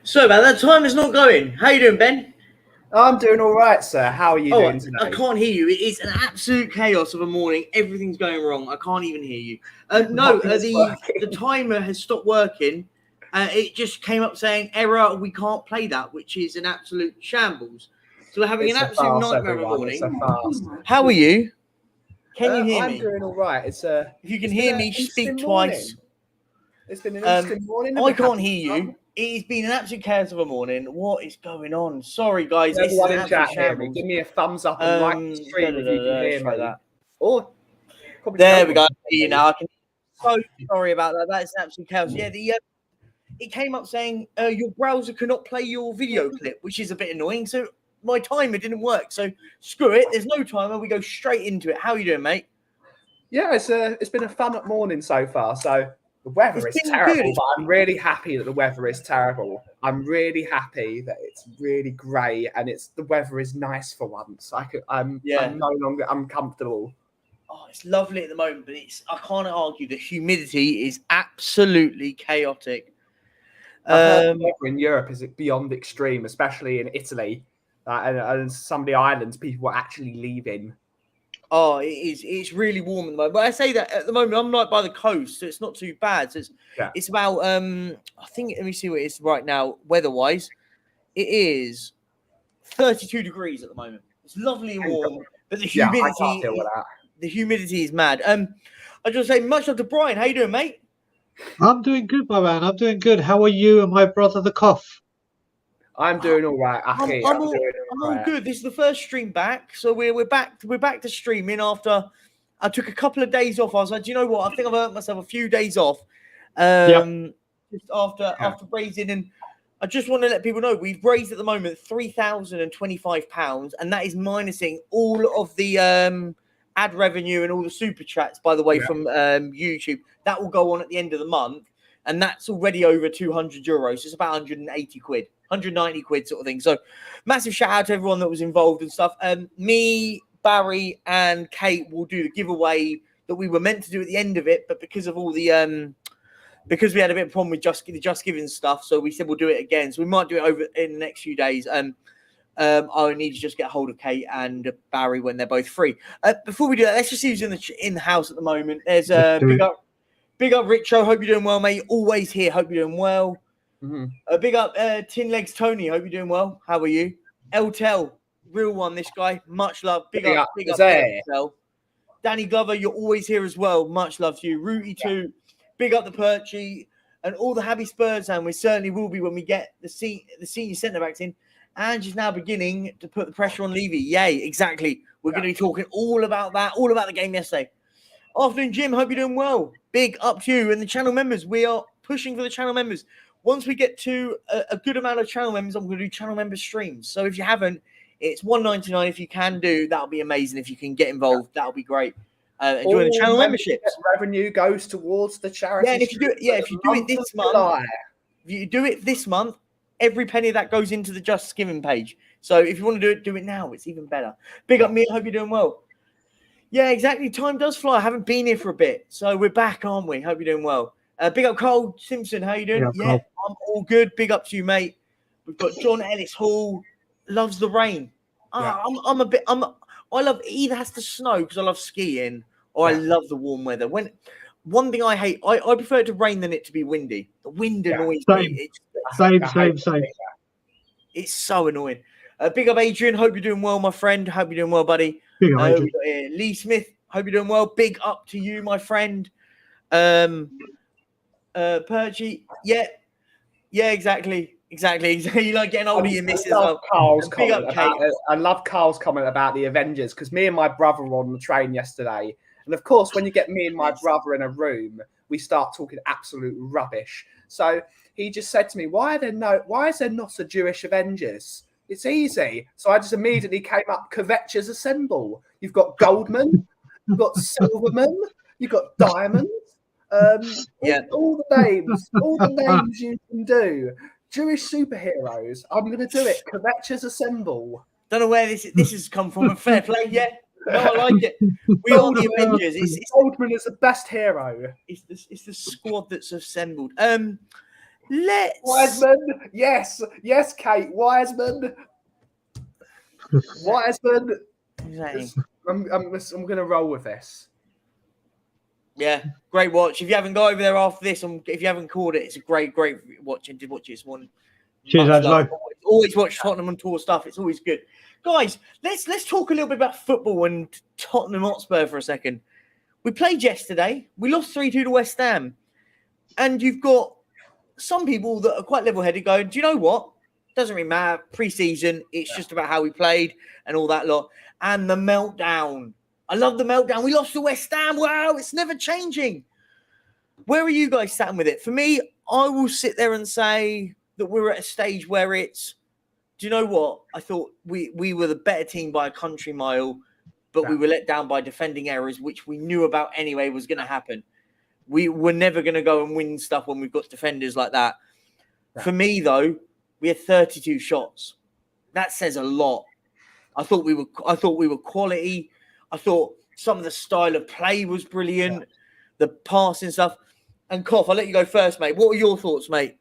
So about that time is not going. How you doing, Ben? I'm doing all right, sir. How are you doing today? I can't hear you. It is an absolute chaos of a morning. Everything's going wrong. I can't even hear you. The timer has stopped working. It just came up saying error. We can't play that, which is an absolute shambles. So we're having an absolute nightmare of a morning. How are you? Can you hear me? I'm doing all right. If you can hear me, speak twice. It's been an Eastern morning. I can't hear you. It's been an absolute chaos of a morning. What is going on? Sorry, guys. Everyone in chat hear me. Give me a thumbs up and like the stream if you can hear me. That. Or there we go. You know, I can. So sorry about that. That's an absolute chaos. Yeah, it came up saying your browser cannot play your video clip, which is a bit annoying. So my timer didn't work. So screw it. There's no timer. We go straight into it. How are you doing, mate? Yeah, it's been a fun morning so far. So. The weather is terrible, but I'm really happy that the weather is terrible. I'm really happy that it's really grey and the weather is nice for once. I'm no longer uncomfortable. Oh, it's lovely at the moment, but I can't argue. The humidity is absolutely chaotic. The weather in Europe is beyond extreme, especially in Italy and some of the islands. People are actually leaving. Oh, it's really warm at the moment. But I say that at the moment, I'm like by the coast, so it's not too bad. So it's about I think, let me see what it is right now, weather-wise. It is 32 degrees at the moment. It's lovely and warm, but the humidity is mad. I just say much love to Brian. How you doing, mate? I'm doing good, my man. I'm doing good. How are you and my brother, the Cough? I'm doing all right. I'm all good. This is the first stream back, so we're back to streaming after I took a couple of days off. I was like, do you know what? I think I've earned myself a few days off. Just after raising, and I just want to let people know we've raised at the moment £3,025, and that is minusing all of the ad revenue and all the super chats, by the way, from YouTube. That will go on at the end of the month, and that's already over €200. It's about 180 quid. 190 quid sort of thing. So massive shout out to everyone that was involved and stuff. Me, Barry and Kate will do the giveaway that we were meant to do at the end of it, but because of all the because we had a bit of a problem with the Just Giving stuff, so we said we'll do it again. So we might do it over in the next few days. I need to just get hold of Kate and Barry when they're both free. Before we do that, let's just see who's in the house at the moment. There's big up Richo. Hope you're doing well, mate. Always here. Hope you're doing well. Mm-hmm. Big up Tin Legs Tony. Hope you're doing well. How are you? Eltel, real one. This guy. Much love. Big up Eltel. Danny Glover, you're always here as well. Much love to you. Rooty too. Big up the Perchy and all the happy Spurs, and we certainly will be when we get the senior centre backs in. And she's now beginning to put the pressure on Levy. Yay, exactly. We're going to be talking all about that, all about the game yesterday. Afternoon, Jim. Hope you're doing well. Big up to you and the channel members. We are pushing for the channel members. Once we get to a good amount of channel members, I'm going to do channel member streams. So if you haven't, it's $1.99. If you can do, that'll be amazing. If you can get involved, that'll be great. Enjoy the channel memberships. Revenue goes towards the charity. Yeah, and if you do it this month, every penny of that goes into the Just Giving page. So if you want to do it now. It's even better. Big up me. I hope you're doing well. Yeah, exactly. Time does fly. I haven't been here for a bit, so we're back, aren't we? Hope you're doing well. Big up Cole Simpson. How you doing? Yeah, I'm all good. Big up to you, mate. We've got John Ellis Hall. Loves the rain. I love it either has to snow because I love skiing, or I love the warm weather. One thing I hate, I prefer it to rain than it to be windy. The wind annoys me. Same. It's so annoying. Big up Adrian. Hope you're doing well, my friend. Hope you're doing well, buddy. Big up Adrian. Lee Smith. Hope you're doing well. Big up to you, my friend. Perchy. Yeah, exactly. You like getting older, you miss as well. I love Carl's comment about the Avengers because me and my brother were on the train yesterday. And of course, when you get me and my brother in a room, we start talking absolute rubbish. So he just said to me, why is there not a Jewish Avengers? It's easy. So I just immediately came up, Kvetchers Assemble. You've got Goldman, you've got Silverman, you've got Diamond. All the names you can do. Jewish superheroes. I'm going to do it. Kvetchers Assemble. Don't know where this has come from. A fair play, yeah. No, I like it. We are the Avengers. Goldman is the best hero. It's the squad that's assembled. Wiseman, yes, Kate, Wiseman. Wiseman. Exactly. I'm going to roll with this. Yeah, great watch. If you haven't got over there after this, if you haven't called it, it's a great watch. And did watch it this morning. Cheers, Angelo. Always watch Tottenham and tour stuff. It's always good. Guys, let's talk a little bit about football and Tottenham Hotspur for a second. We played yesterday. We lost 3-2 to West Ham. And you've got some people that are quite level-headed going, do you know what? Doesn't really matter. Pre-season, it's just about how we played and all that lot. And the meltdown. I love the meltdown. We lost to West Ham. Wow, it's never changing. Where are you guys sat with it? For me, I will sit there and say that we're at a stage where it's, do you know what? I thought we were the better team by a country mile, but we were let down by defending errors, which we knew about anyway was going to happen. We were never going to go and win stuff when we've got defenders like that. For me, though, we had 32 shots. That says a lot. I thought we were quality. I thought some of the style of play was brilliant. The passing stuff. And Koff, I'll let you go first, mate. What were your thoughts, mate?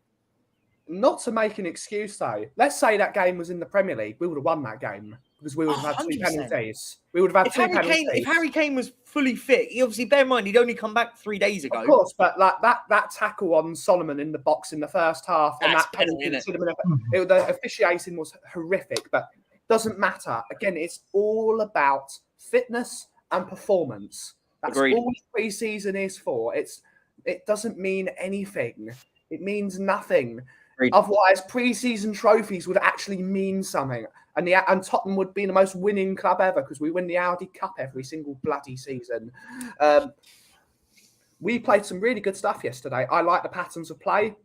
Not to make an excuse, though. Let's say that game was in the Premier League. We would have won that game because we would have had 2 penalties. We would have had 2 penalties. If Harry Kane was fully fit, he obviously, bear in mind, he'd only come back 3 days ago. Of course, but like that tackle on Solomon in the box in the first half and that penalty, the officiating was horrific, but doesn't matter. Again, it's all about fitness and performance. That's all pre-season is for. It doesn't mean anything. It means nothing. Agreed. Otherwise, pre-season trophies would actually mean something. And Tottenham would be the most winning club ever because we win the Audi Cup every single bloody season. We played some really good stuff yesterday. I like the patterns of play.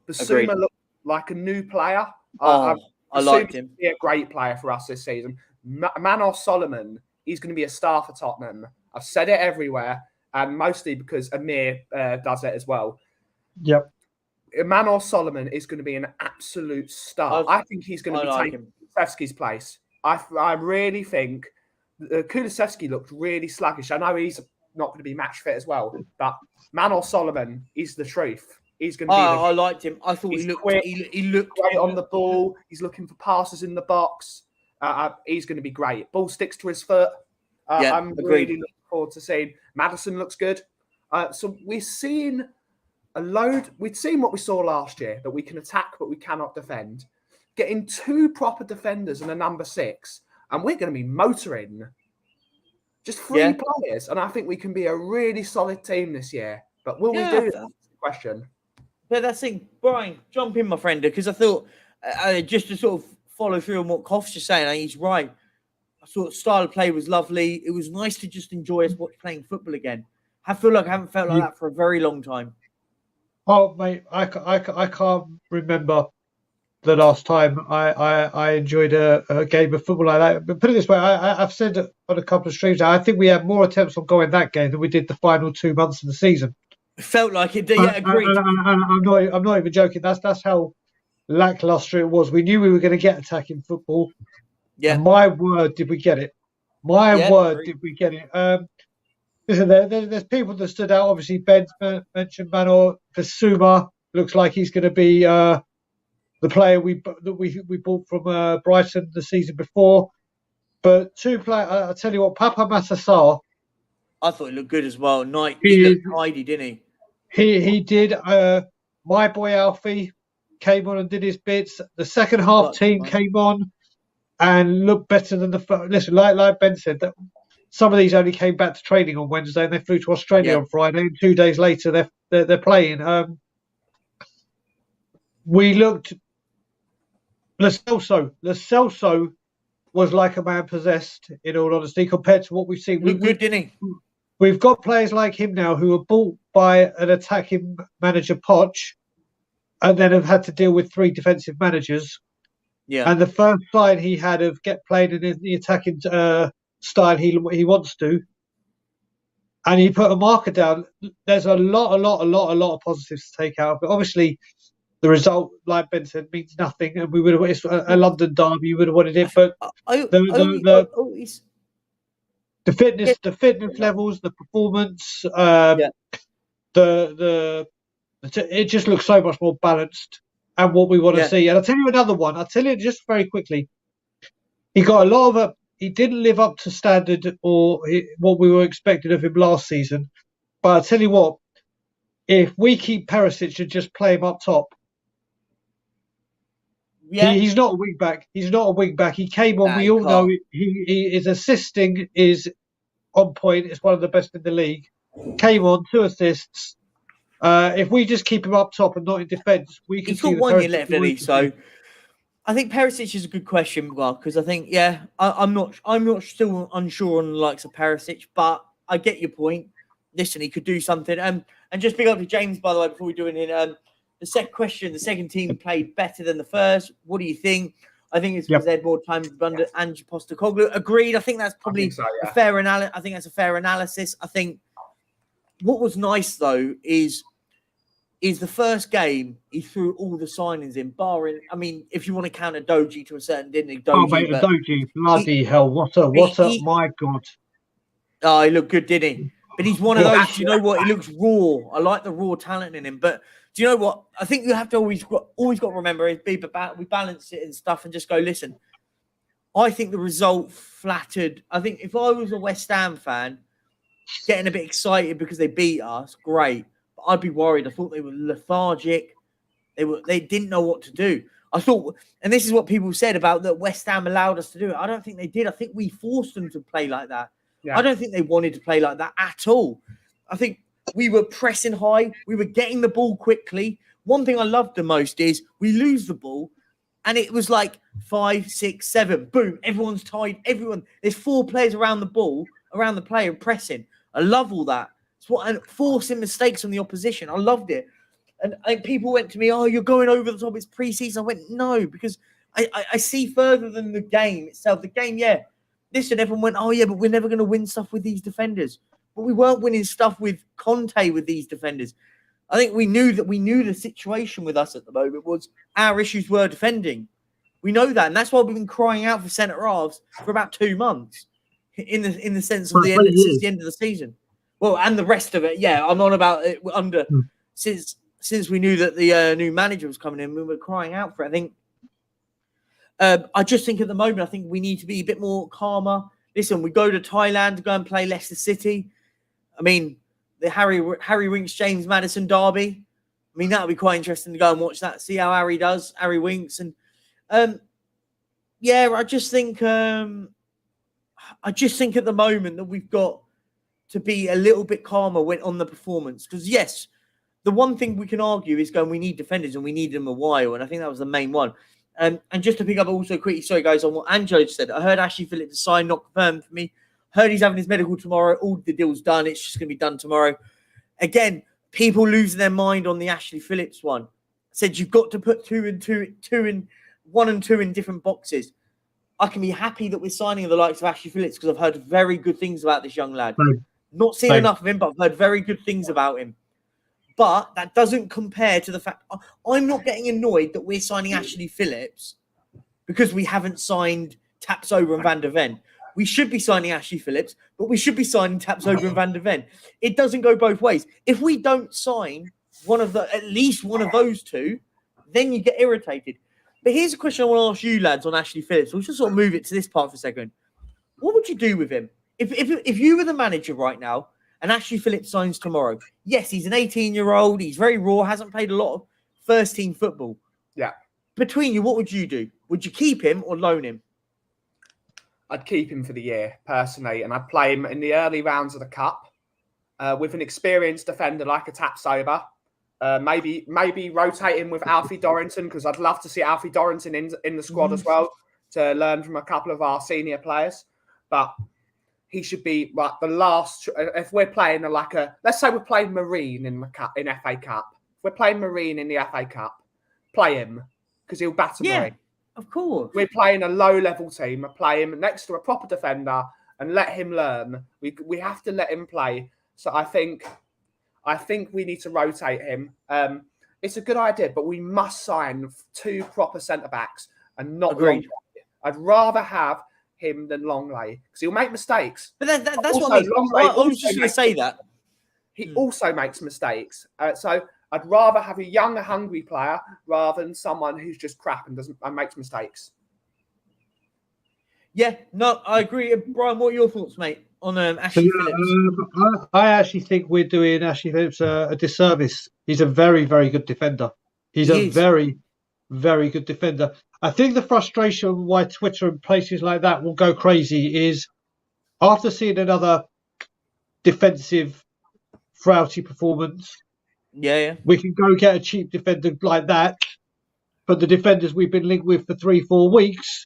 Basuma looked like a new player. I liked him. He'll be a great player for us this season. Manos Solomon, he's going to be a star for Tottenham. I've said it everywhere, and mostly because Amir does it as well. Yep. Manos Solomon is going to be an absolute star. I think he's going to be taking Kulusevski's place. I really think Kulusevski looked really sluggish. I know he's not going to be match fit as well, but Manos Solomon is the truth. He's going to be. I liked him. I thought he looked quick. He looked great on the ball. He's looking for passes in the box. He's going to be great. Ball sticks to his foot. I'm really looking forward to seeing. Maddison looks good. So we're seeing a load. We'd seen what we saw last year, that we can attack, but we cannot defend. Getting 2 proper defenders and a number 6, and we're going to be motoring. Just 3 players, and I think we can be a really solid team this year. But will we do that? That's the question. But that's the thing. Brian, jump in, my friend, because I thought, just to sort of follow through on what Koff's just saying, he's right. I thought style of play was lovely. It was nice to just enjoy us playing football again. I feel like I haven't felt like that for a very long time. Oh, mate, I can't remember the last time I enjoyed a game of football like that. But put it this way, I've said on a couple of streams, I think we had more attempts on going that game than we did the final 2 months of the season. It felt like it. Yeah, agreed. I'm not even joking. That's how lackluster it was. We knew we were going to get attacking football. Yeah. And my word, did we get it? My word, did we get it? Listen, there's people that stood out. Obviously, Ben mentioned Manor Basuma. Looks like he's going to be the player we bought from Brighton the season before. But 2 players, I'll tell you what, Papa Masassar. I thought he looked good as well. He looked tidy, didn't he? He did. My boy Alfie came on and did his bits. The second half team came on and looked better than the first. Listen, like Ben said, that some of these only came back to training on Wednesday and they flew to Australia on Friday. And 2 days later, they're playing. We looked. Lo Celso was like a man possessed, in all honesty, compared to what we've seen. Looked good, didn't he? We've got players like him now who are bought by an attacking manager, Poch, and then have had to deal with 3 defensive managers. Yeah. And the first sign he had of playing in the attacking style he wants to, and he put a marker down. There's a lot of positives to take out. But obviously, the result, like Ben said, means nothing. And we would have. It's a London derby. You would have wanted it, but the fitness levels, the performance, the It just looks so much more balanced and what we want to see. And I'll tell you another one. I'll tell you just very quickly. He got a lot of he didn't live up to standard or what we were expecting of him last season. But I'll tell you what, if we keep Perisic and just play him up top, he's not a wing back. He's not a wing back. He came on. We all know his assisting is on point. It's one of the best in the league. Came on 2 assists. If we just keep him up top and not in defence, we can. He's got 1 year left, hasn't he? So I think Perisic is a good question, because I think I'm not still unsure on the likes of Perisic, but I get your point. Listen, he could do something. And just big up to James, by the way, before we do it. The second question, the second team played better than the first. What do you think? I think it's because they had more time under Ange Postecoglou. Agreed. I think that's probably a fair analysis. I think that's a fair analysis. I think what was nice, though, is the first game, he threw all the signings in, barring, I mean, if you want to count a Doji to a certain, didn't he? Doji, mate, a Doji. Bloody hell. What a, my God. Oh, he looked good, didn't he? But he's one of those, you know what? He looks raw. I like the raw talent in him. But do you know what? I think you have to always got to remember is we balance it and stuff and just go, listen, I think the result flattered. I think if I was a West Ham fan, getting a bit excited because they beat us, great. But I'd be worried. I thought they were lethargic. They didn't know what to do. I thought, and this is what people said about that West Ham allowed us to do it. I don't think they did. I think we forced them to play like that. Yeah. I don't think they wanted to play like that at all. I think we were pressing high. We were getting the ball quickly. One thing I loved the most is we lose the ball and it was like 5, 6, 7. Boom. Everyone's tied. There's 4 players around the ball, around the player pressing. I love all that. And forcing mistakes on the opposition. I loved it. And people went to me, oh, you're going over the top. It's pre-season. I went, no, because I see further than the game itself. The game, Listen, everyone went, oh, yeah, but we're never going to win stuff with these defenders. But we weren't winning stuff with Conte with these defenders. I think we knew the situation with us at the moment was our issues were defending. We know that. And that's why we've been crying out for centre-halves for about 2 months in the sense of since the end of the season. Well, and the rest of it, I'm on about it since we knew that the new manager was coming in, we were crying out for it. I think I just think at the moment, I think we need to be a bit more calmer. Listen, we go to Thailand to go and play Leicester City. I mean, the Harry Winks, James Maddison derby. I mean, that would be quite interesting to go and watch that, see how Harry does, Harry Winks. And I just think at the moment that we've got to be a little bit calmer when on the performance. Because yes, the one thing we can argue is we need defenders and we need them a while. And I think that was the main one. And just to pick up also quickly, sorry guys, on what Angelo said, I heard Ashley Phillips sign, not confirmed for me. Heard he's having his medical tomorrow. All the deal's done. It's just going to be done tomorrow. Again, people losing their mind on the Ashley Phillips one. Said you've got to put 1 and 2 in different boxes. I can be happy that we're signing the likes of Ashley Phillips because I've heard very good things about this young lad. Not seen enough of him, but I've heard very good things about him. But that doesn't compare to the fact I'm not getting annoyed that we're signing Ashley Phillips because we haven't signed Tapsoba and Van der Ven. We should be signing Ashley Phillips, but we should be signing Tapsoba and Van der Ven. It doesn't go both ways. If we don't sign at least one of those two, then you get irritated. But here's a question I want to ask you lads on Ashley Phillips. We'll just sort of move it to this part for a second. What would you do with him? If you were the manager right now, and Ashley Phillips signs tomorrow. Yes, he's an 18-year-old. He's very raw, hasn't played a lot of first-team football. Yeah. Between you, what would you do? Would you keep him or loan him? I'd keep him for the year, personally, and I'd play him in the early rounds of the Cup with an experienced defender like a Tapsoba. Maybe rotate him with Alfie Dorrington, because I'd love to see Alfie Dorrington in the squad as well to learn from a couple of our senior players. But he should be like the last. If we're playing let's say we're playing Marine in FA Cup. If we're playing Marine in the FA Cup, play him because he'll batter Marine. Of course. We're playing a low-level team. Play him next to a proper defender and let him learn. We have to let him play. So I think we need to rotate him. It's a good idea, but we must sign 2 proper centre backs and not Longley. I'd rather have him than Longley because he'll make mistakes. But that's also, what I mean. I was just going to say that. He also makes mistakes. So I'd rather have a young, hungry player rather than someone who's just crap and makes mistakes. Yeah, no, I agree. Brian, what are your thoughts, mate, on Ashley Phillips? I actually think we're doing Ashley Phillips a disservice. He's a very, very good defender. He's a very, very good defender. I think the frustration why Twitter and places like that will go crazy is after seeing another defensive Frouty performance. Yeah. We can go get a cheap defender like that, but the defenders we've been linked with for 3-4 weeks,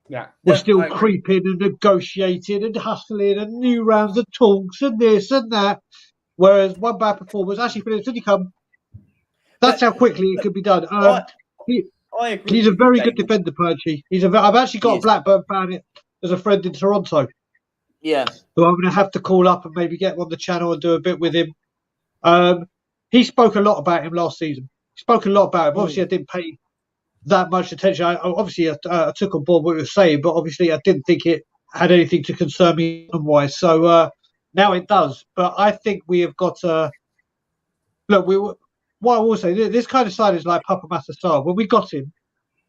we're still creeping and negotiating and hustling and new rounds of talks and this and that. Whereas one bad performance, actually, Phillips, did he come? That's how quickly it could be done. I agree. He's a very good defender, Perchy. I've actually got a Blackburn fan as a friend in Toronto. Yeah. Who I'm going to have to call up and maybe get on the channel and do a bit with him. He spoke a lot about him last season. He spoke a lot about him. Obviously, I didn't pay that much attention. I took on board what he was saying, but obviously I didn't think it had anything to concern me wise. So now it does. But I think we have got to look. What I will say, this kind of side is like Papa Matasar. When we got him,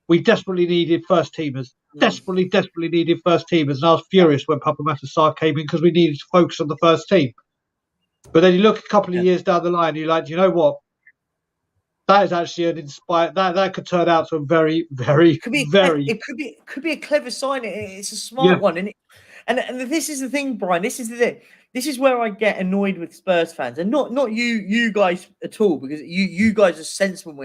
we desperately needed first teamers. Desperately needed first teamers. And I was furious when Papa Matasar came in because we needed to focus on the first team. But then you look a couple of years down the line, you're like, you know what? That is actually an inspired. That could turn out to a very, very, It could be a clever sign. It's a smart one, and this is the thing, Brian. This is where I get annoyed with Spurs fans, and not you guys at all, because you guys are sensible.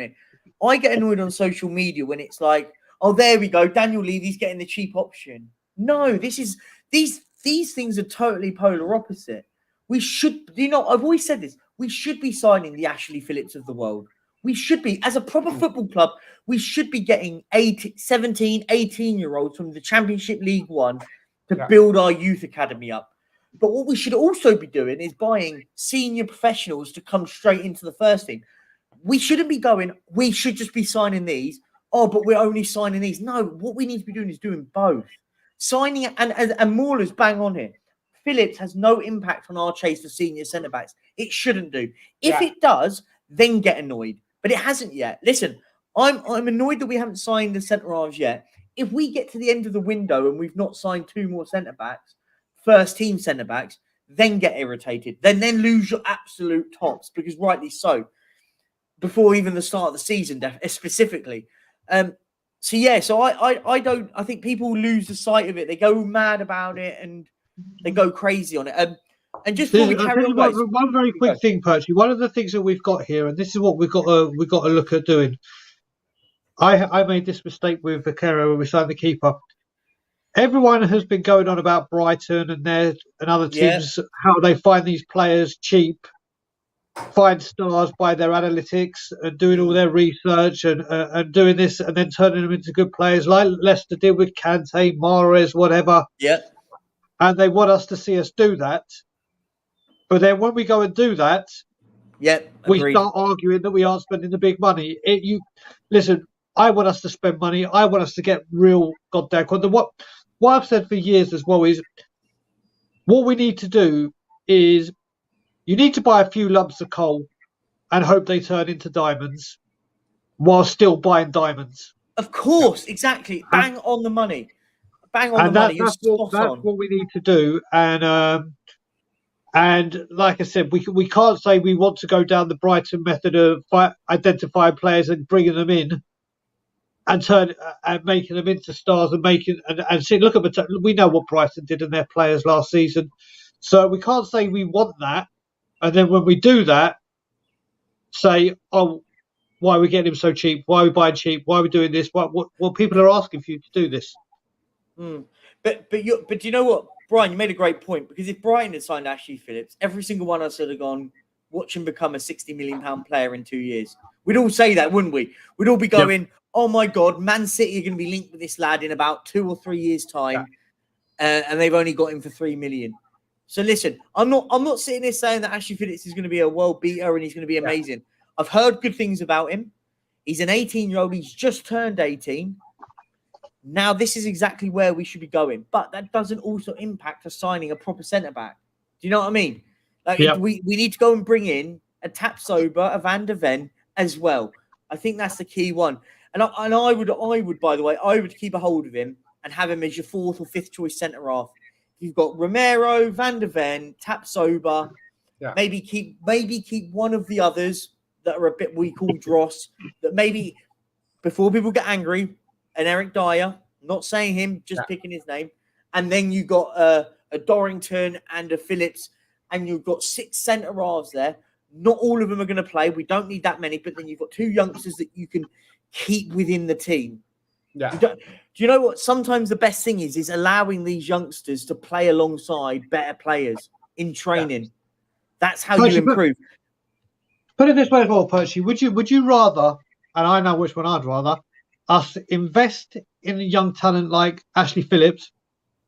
I get annoyed on social media when it's like, oh, there we go, Daniel Levy's getting the cheap option. No, these things are totally polar opposite. We should, I've always said this. We should be signing the Ashley Phillips of the world. We should be, as a proper football club, we should be getting 17, 18-year-olds from the Championship League One to build our youth academy up. But what we should also be doing is buying senior professionals to come straight into the first team. We shouldn't be going, we should just be signing these. Oh, but we're only signing these. No, what we need to be doing is doing both. Signing, and Mauler's bang on here. Phillips has no impact on our chase for senior centre-backs. It shouldn't do. If it does, then get annoyed. But it hasn't yet. Listen, I'm annoyed that we haven't signed the centre-halves yet. If we get to the end of the window and we've not signed 2 more centre-backs, first-team centre-backs, then get irritated. Then lose your absolute tops, because rightly so, before even the start of the season, specifically. So I think people lose the sight of it. They go mad about it and they go crazy on it. And just before we carry on, guys, one very quick thing, Perchy. One of the things that we've got here, and this is what we've got to look at doing. I made this mistake with Vaquero when we signed the keeper. Everyone has been going on about Brighton and other teams, how they find these players cheap, find stars by their analytics and doing all their research and doing this and then turning them into good players like Leicester did with Kante, Mahrez, whatever. Yeah. And they want us to see us do that. But then when we go and do that, we start arguing that we aren't spending the big money. Listen, I want us to spend money. I want us to get real goddamn content. What I've said for years as well is what we need to do is you need to buy a few lumps of coal and hope they turn into diamonds while still buying diamonds. Of course, exactly. Bang on the money. Bang on the money. That's what we need to do. And like I said, we can't say we want to go down the Brighton method of identifying players and bringing them in and making them into stars and see. Look at we know what Brighton did in their players last season, so we can't say we want that. And then when we do that, say, oh, why are we getting him so cheap? Why are we buying cheap? Why are we doing this? What people are asking for you to do this. But you know what, Brian, you made a great point, because if Brighton had signed Ashley Phillips, every single one of us would have gone, watch him become a £60 million player in 2 years. We'd all say that, wouldn't we? We'd all be going, oh my God, Man City are going to be linked with this lad in about 2 or 3 years' time, and they've only got him for £3 million. So listen, I'm not sitting here saying that Ashley Phillips is going to be a world beater and he's going to be amazing. I've heard good things about him. He's an 18-year-old. He's just turned 18. Now, this is exactly where we should be going. But that doesn't also impact us signing a proper centre-back. Do you know what I mean? Like we need to go and bring in a Tapsoba, a Van de Ven as well. I think that's the key one. And I would, by the way, I would keep a hold of him and have him as your 4th or 5th choice centre half. You've got Romero, Van de Ven, Tapsoba. Yeah. Maybe keep one of the others that are a bit we call dross. That maybe before people get angry, and Eric Dyer. I'm not saying him, just picking his name. And then you got a Dorrington and a Phillips, and you've got 6 centre halves there. Not all of them are going to play. We don't need that many, but then you've got 2 youngsters that you can keep within the team. Yeah. Do you know what? Sometimes the best thing is allowing these youngsters to play alongside better players in training. Yeah. That's how you improve. Put it this way as well, Perchy. Would you rather, and I know which one I'd rather, us invest in a young talent like Ashley Phillips,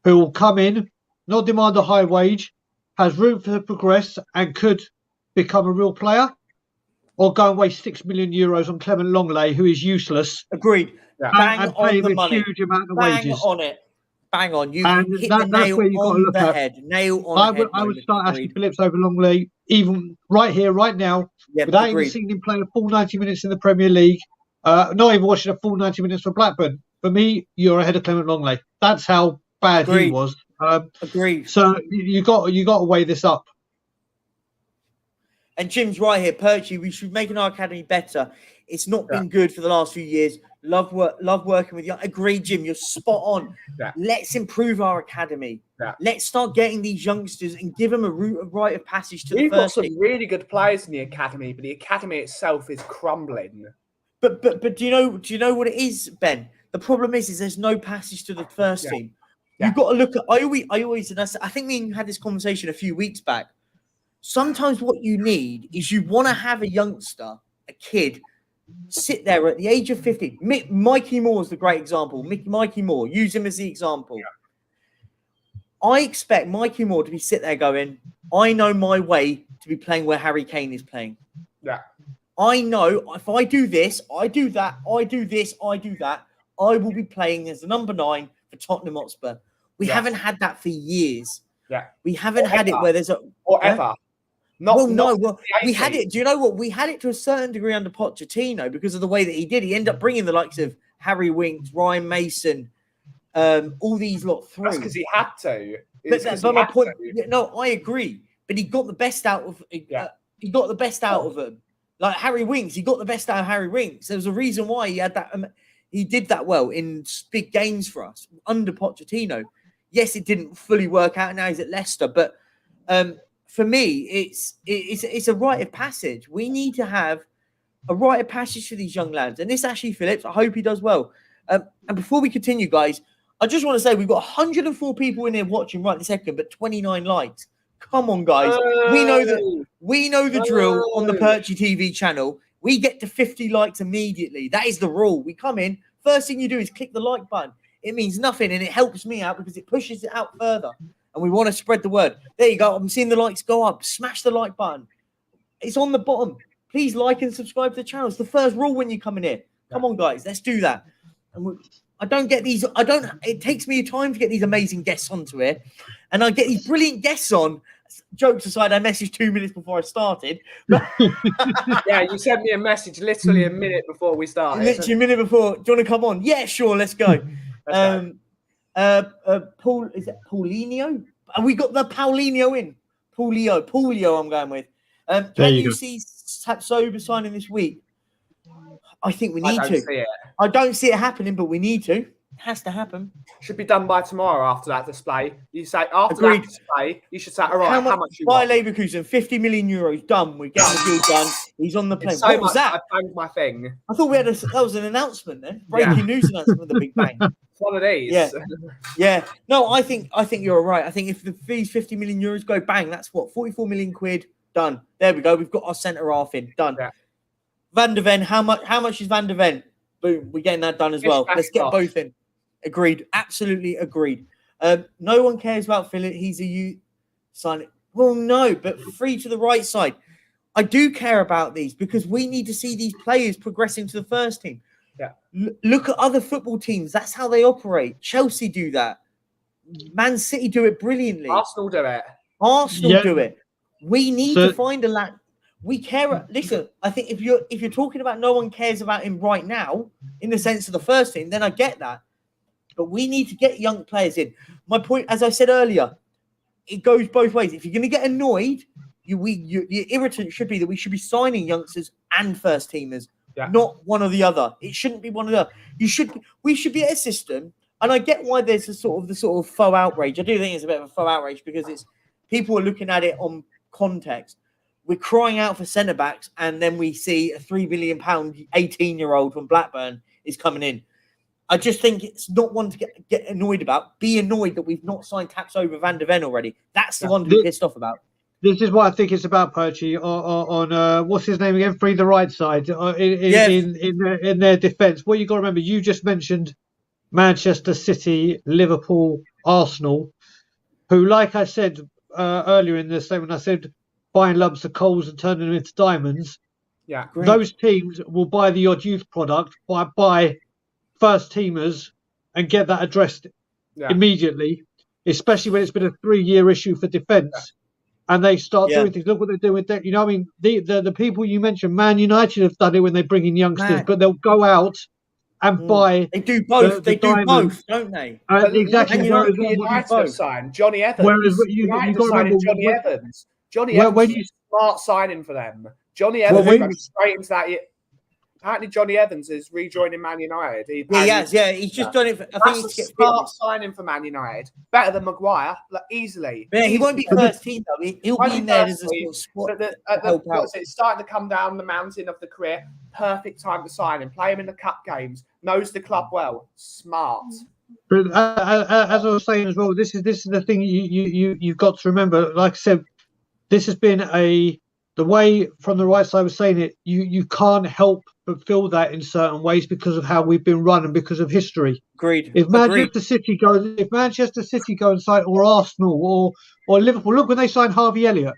who will come in, not demand a high wage, has room to progress and could become a real player, or go and waste €6 million on Clement Longley, who is useless? Agreed. Yeah. Bang and pay on the him money. A huge amount of Bang wages. on it. Bang on. You and hit the nail on the head. Nail on the head. I would start Ashley Phillips over Longley, even right here, right now, without even seeing him play a full 90 minutes in the Premier League, not even watching a full 90 minutes for Blackburn. For me, you're ahead of Clement Longley. That's how bad he was. Agreed. So you got to weigh this up. And Jim's right here, Perchy. We should make our academy better. It's not been good for the last few years. Love working with you. Agree, Jim. You're spot on. Yeah. Let's improve our academy. Yeah. Let's start getting these youngsters and give them a rite of passage to the first. We've got some really good players in the academy, but the academy itself is crumbling. But do you know what it is, Ben? The problem is there's no passage to the first team. Yeah. You've got to look at. I always, and I think we had this conversation a few weeks back. Sometimes what you need is you want to have a youngster, a kid, sit there at the age of 50. Mikey Moore is the great example. Mikey Moore, use him as the example. Yeah. I expect Mikey Moore to be sit there going, I know my way to be playing where Harry Kane is playing. Yeah. I know if I do this, I do that, I do this, I do that, I will be playing as the number 9 for Tottenham Hotspur. We haven't had that for years. Yeah. We haven't had it where there's a... Or ever. We had it. Do you know what? We had it to a certain degree under Pochettino because of the way that he did. He ended up bringing the likes of Harry Winks, Ryan Mason, all these lot through. That's because he had to. But my point, no, I agree. But he got the best out of. He got the best out of him. Like Harry Winks, he got the best out of Harry Winks. There was a reason why he had that. He did that well in big games for us under Pochettino. Yes, it didn't fully work out. Now he's at Leicester, but. For me, it's a rite of passage. We need to have a rite of passage for these young lads. And this Ashley Phillips, I hope he does well. And before we continue, guys, I just want to say we've got 104 people in here watching right this second, but 29 likes. Come on, guys. We know the drill on the Perchy TV channel. We get to 50 likes immediately. That is the rule. We come in. First thing you do is click the like button. It means nothing, and it helps me out because it pushes it out further. And we want to spread the word. There you go. I'm seeing the likes go up. Smash the like button. It's on the bottom. Please like and subscribe to the channel. It's the first rule when you come in here. Come on, guys. Let's do that. And I don't get these. It takes me time to get these amazing guests onto here. And I get these brilliant guests on. Jokes aside, I messaged 2 minutes before I started. Yeah, you sent me a message literally a minute before we started. Literally a minute before. Do you want to come on? Yeah, sure. Let's go. Paul, is it Paulinho? And we got the Paulinho in. Paulio, I'm going with. Can you see Tapsoba signing this week? I think we need to. I don't see it happening, but we need to. It has to happen. Should be done by tomorrow after that display. You say after that display, you should say, all right, how much you want? By Leverkusen, €50 million, done. We're getting the deal done. He's on the plane. So what was that? I banged my thing. I thought that was an announcement then. Breaking news announcement with the big bang. It's one of these. Yeah. No, I think you're right. I think if these €50 million go bang, that's what, 44 million quid, done. There we go. We've got our centre half in, done. Yeah. Van de Ven, how much is Van de Ven? Boom, we're getting that done as well. Let's get both in. Agreed. Absolutely agreed. No one cares about Philip. He's a youth. Sign it. Well, no, but free to the right side. I do care about these because we need to see these players progressing to the first team. Yeah. Look at other football teams. That's how they operate. Chelsea do that. Man City do it brilliantly. Arsenal do it. Do it. We need to find a lad. we care. Listen, I think if you're talking about no one cares about him right now, in the sense of the first team, then I get that. But we need to get young players in. My point, as I said earlier, it goes both ways. If you're going to get annoyed, your irritant should be that we should be signing youngsters and first teamers, not one or the other. It shouldn't be one or the other. We should be at a system, and I get why there's the sort of faux outrage. I do think it's a bit of a faux outrage because it's people are looking at it on context. We're crying out for centre backs, and then we see a £3 million 18-year-old from Blackburn is coming in. I just think it's not one to get annoyed about. Be annoyed that we've not signed Tapsoba Van der Ven already. That's the one to be pissed off about. This is what I think it's about, Perchy, on what's his name again? Free the right side in their defence. What you got to remember, you just mentioned Manchester City, Liverpool, Arsenal, who, like I said earlier in the statement, I said buying lumps of coals and turning them into diamonds. Yeah, great. Those teams will buy the odd youth product, buy first teamers, and get that addressed immediately. Especially when it's been a 3-year issue for defence, and they start doing things. Look what they're doing with that. You know, I mean, the people you mentioned, Man United have done it when they bring in youngsters, but they'll go out and buy. They do both. They do both, don't they? Exactly. And United signed Johnny Evans. Whereas you got to remember Johnny Evans. Johnny Evans is a smart signing for them. Johnny Evans went straight into that. Apparently, Johnny Evans is rejoining Man United. He has. He's just done it. I think he's a smart signing for Man United. Better than Maguire, easily. Yeah, he won't be first team though. He'll be in there as a squad. It's starting to come down the mountain of the career. Perfect time to sign him. Play him in the cup games. Knows the club well. Smart. But as I was saying as well, this is the thing you've got to remember. Like I said, this has been the way from the right side was saying it. You can't help but feel that in certain ways because of how we've been run and because of history. Agreed. If Manchester City go and sign, or Arsenal or Liverpool, look when they signed Harvey Elliott.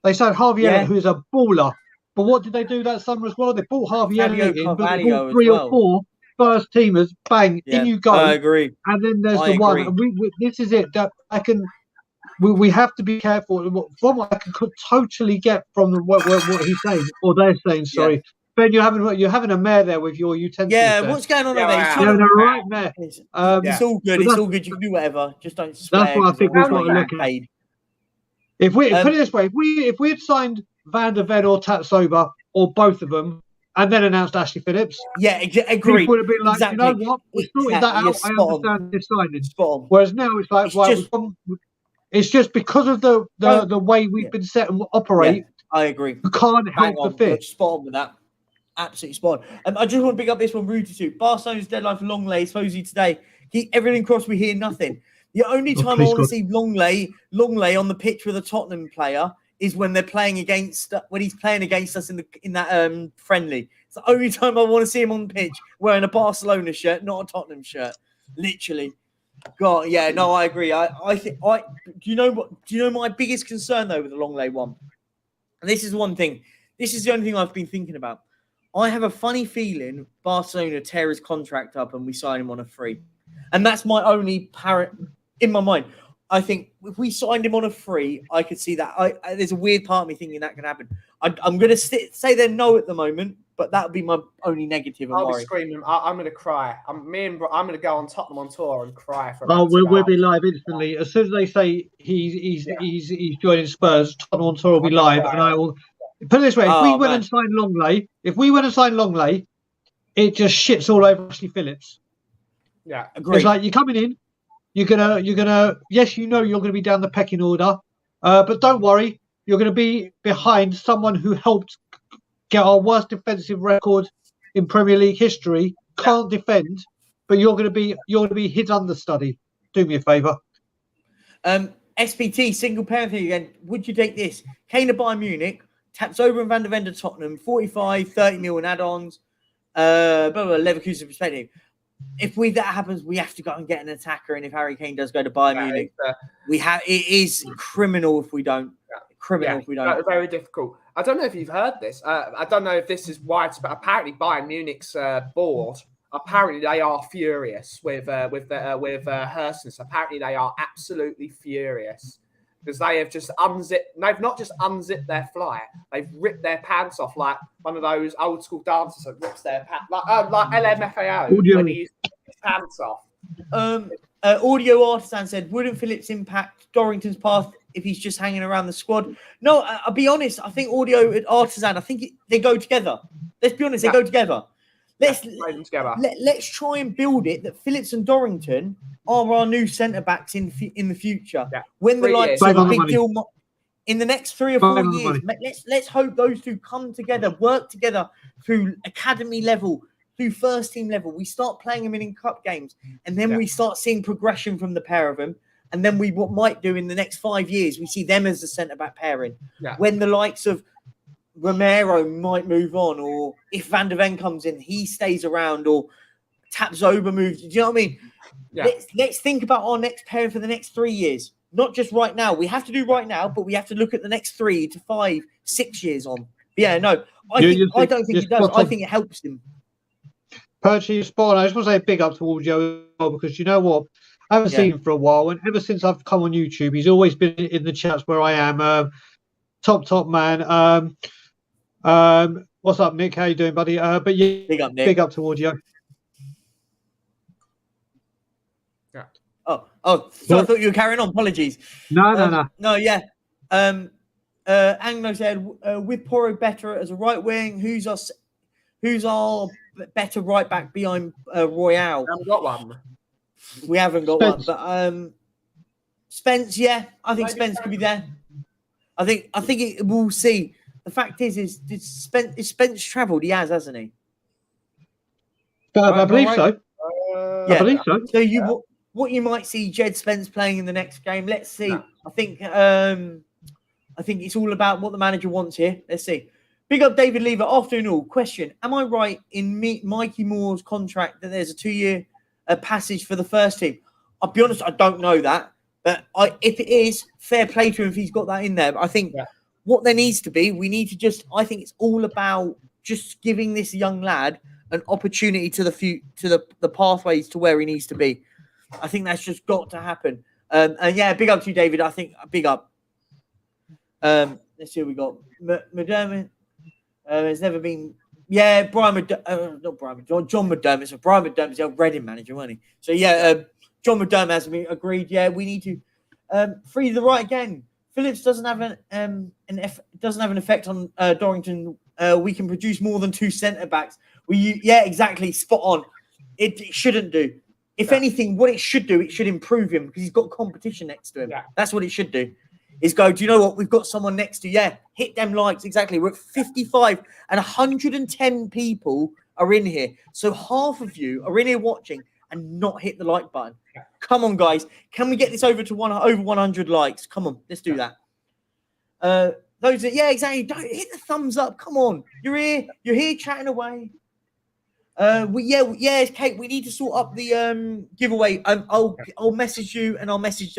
They signed Harvey Elliott, who is a baller. But what did they do that summer as well? They bought Harvey Elliott in, but they bought 3 or 4 first teamers. Bang, in you go. I agree. And then there's one. And this is it. That I can. We have to be careful. From what I can totally get from what he's saying, or they're saying. Sorry, Ben, you're having a mare there with your utensils. Yeah, what's going on over there? You're having a right mare. It's all good. It's all good. You can do whatever. Just don't swear. That's what I think we've got to look at. If we put it this way, if we had signed Van der Ven or Tapsoba or both of them, and then announced Ashley Phillips, agree. People would have been like, you know what, we sorted that out. I understand this signing. Whereas now it's like, it's just because of the way we've been set and operate. I agree. You can't help the fit. Spot on with that. Absolutely spot on. I just want to pick up this one, Rudy too. Barcelona's deadline for Longley, supposedly today. Keep everything crossed, we hear nothing. The only time I want to see Longley on the pitch with a Tottenham player is when he's playing against us in that friendly. It's the only time I want to see him on the pitch wearing a Barcelona shirt, not a Tottenham shirt. Literally. God, yeah, no, I agree. Do you know my biggest concern though with the Longley one? And this is one thing. This is the only thing I've been thinking about. I have a funny feeling Barcelona tear his contract up and we sign him on a free. And that's my only in my mind. I think if we signed him on a free, I could see that. There's a weird part of me thinking that could happen. I'm going to say they're no at the moment, but that would be my only negative. I'll be screaming. I'm going to cry. I'm going to go on Tottenham on tour and cry. We'll be live instantly as soon as they say he's joining Spurs. Tottenham on tour will be live, and I will put it this way: if we went and signed Longley, it just shits all over Ashley Phillips. Yeah, agreed. It's like you're coming in. You're gonna. Yes, you know you're gonna be down the pecking order, but don't worry. You're gonna be behind someone who helped get our worst defensive record in Premier League history. Can't defend, but you're gonna be his understudy. Do me a favour. SPT single parent thing again. Would you take this? Kane to Bayern Munich, Tapsoba and Van der Ven to Tottenham, 45, 30 mil in add-ons. Leverkusen perspective. If that happens, we have to go and get an attacker. And if Harry Kane does go to Bayern Munich, it is criminal if we don't. Criminal if we don't. Very difficult. I don't know if you've heard this. I don't know if this is widespread. Apparently, Bayern Munich's board. Apparently, they are furious with Hersenus. Apparently, they are absolutely furious because they have just unzipped. They've not just unzipped their fly; they've ripped their pants off like one of those old school dancers that rips their pants, like LMFAO when he used to rip his pants off. Audio Artisan said, "Wouldn't Phillips impact Dorrington's path if he's just hanging around the squad?" No, I'll be honest. I think Audio Artisan. I think they go together. Let's be honest. They go together. Let's try and build it that Phillips and Dorrington are our new centre backs in the future. Yeah. When the likes of a big deal in the next 3 or 4 years, let's hope those two come together, work together through academy level, through first team level. We start playing them in cup games, and then we start seeing progression from the pair of them. And then what might do in the next 5 years, we see them as a centre back pairing. Yeah. When the likes of Romero might move on, or if Van der Ven comes in, he stays around, or Tapsoba moves. Do you know what I mean? Yeah. Let's think about our next pairing for the next 3 years, not just right now. We have to do right now, but we have to look at the next 3 to 5, 6 years on. But yeah, no, I don't think it does. I think it helps him. Perchy, spot on. I just want to say a big up to Joe because you know what? I haven't seen him for a while, and ever since I've come on YouTube, he's always been in the chats where I am. Top man. What's up, Nick? How you doing, buddy? But yeah, big up, Nick. Big up to Audio. Yeah. Oh. So I thought you were carrying on. Apologies. No. No, yeah. Anglo said, with Porro better as a right wing, who's our better right back behind Royale? We haven't got one. We haven't got one, but Spence, yeah, I think Spence could be there. I think we'll see. The fact is Spence travelled? He has, hasn't he? I believe so. Yeah. I believe so. So what you might see Jed Spence playing in the next game. Let's see. No. I think it's all about what the manager wants here. Let's see. Big up David Lever. Afternoon all. Question: am I right in Mikey Moore's contract that there's a 2-year passage for the first team? I'll be honest, I don't know that. But if it is, fair play to him if he's got that in there. But I think what there needs to be, we need to I think it's all about just giving this young lad an opportunity to the pathways to where he needs to be. I think that's just got to happen. And yeah, big up to you, David. I think big up. Let's see what we got. McDermott. There's never been. Yeah, John McDermott. So Brian McDermott's the old Reading manager, wasn't he? So yeah, John McDermott has agreed. Yeah, we need to free the right again. Phillips doesn't have an effect on Dorrington. We can produce more than 2 centre backs. Yeah, exactly. Spot on. It shouldn't do. If anything, what it should do, it should improve him because he's got competition next to him. Yeah. That's what it should do. Is go, do you know what? We've got someone next to you. Yeah, hit them likes. Exactly. We're at 55 and 110 people are in here. So half of you are in here watching and not hit the like button. Yeah. Come on, guys. Can we get this over 100 likes? Come on, let's do that. Exactly. Don't hit the thumbs up. Come on. You're here chatting away. Kate, we need to sort up the giveaway. I'll message you and I'll message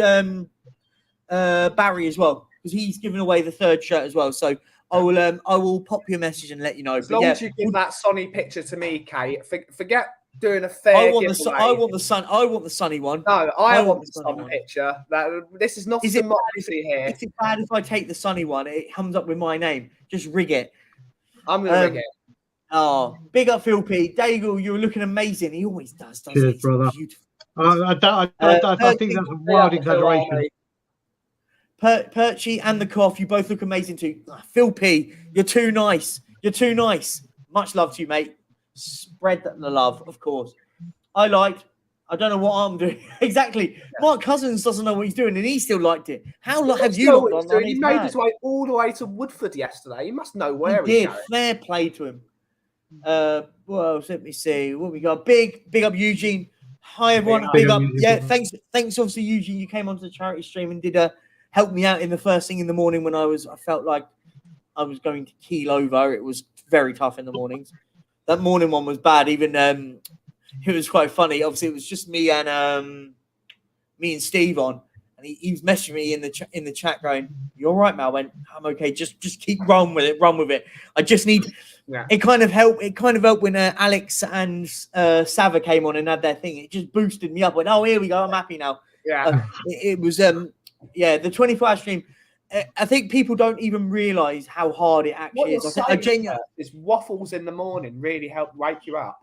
Barry as well because he's giving away the 3rd shirt as well. So I will pop you a message and let you know. As long as you give that sunny picture to me, Kate. Forget doing a fair giveaway. I want the sunny one. No, I want the sun picture. This is not democracy here. Is it bad if I take the sunny one? It comes up with my name. Just rig it. I'm gonna rig it. Oh, big up Phil P. Daigle, you're looking amazing. He always does. Cheers, brother. I think that's a wild exaggeration. Perchy and the cough, you both look amazing too. Phil P, you're too nice. You're too nice. Much love to you, mate. Spread the love, of course. I don't know what I'm doing. Exactly. Mark Cousins doesn't know what he's doing, and he still liked it. How long have you not done? He made his way all the way to Woodford yesterday. He must know where he's going. Fair play to him. Well, let me see what we got. Big up Eugene. Hi everyone. Big up. Yeah, thanks obviously Eugene. You came onto the charity stream and did help me out in the first thing in the morning when I felt like I was going to keel over. It was very tough in the mornings. That morning one was bad. Even it was quite funny. Obviously, it was just me and Steve on, and he was messaging me in the chat going, "You're right, Mal." I went, "I'm okay. Just keep run with it. I just need." Yeah. It kind of helped. It kind of helped when Alex and Sava came on and had their thing. It just boosted me up. I went, "Oh, here we go. I'm happy now." Yeah. It was the 24-hour stream. I think people don't even realise how hard it actually is. I is waffles in the morning really help wake you up.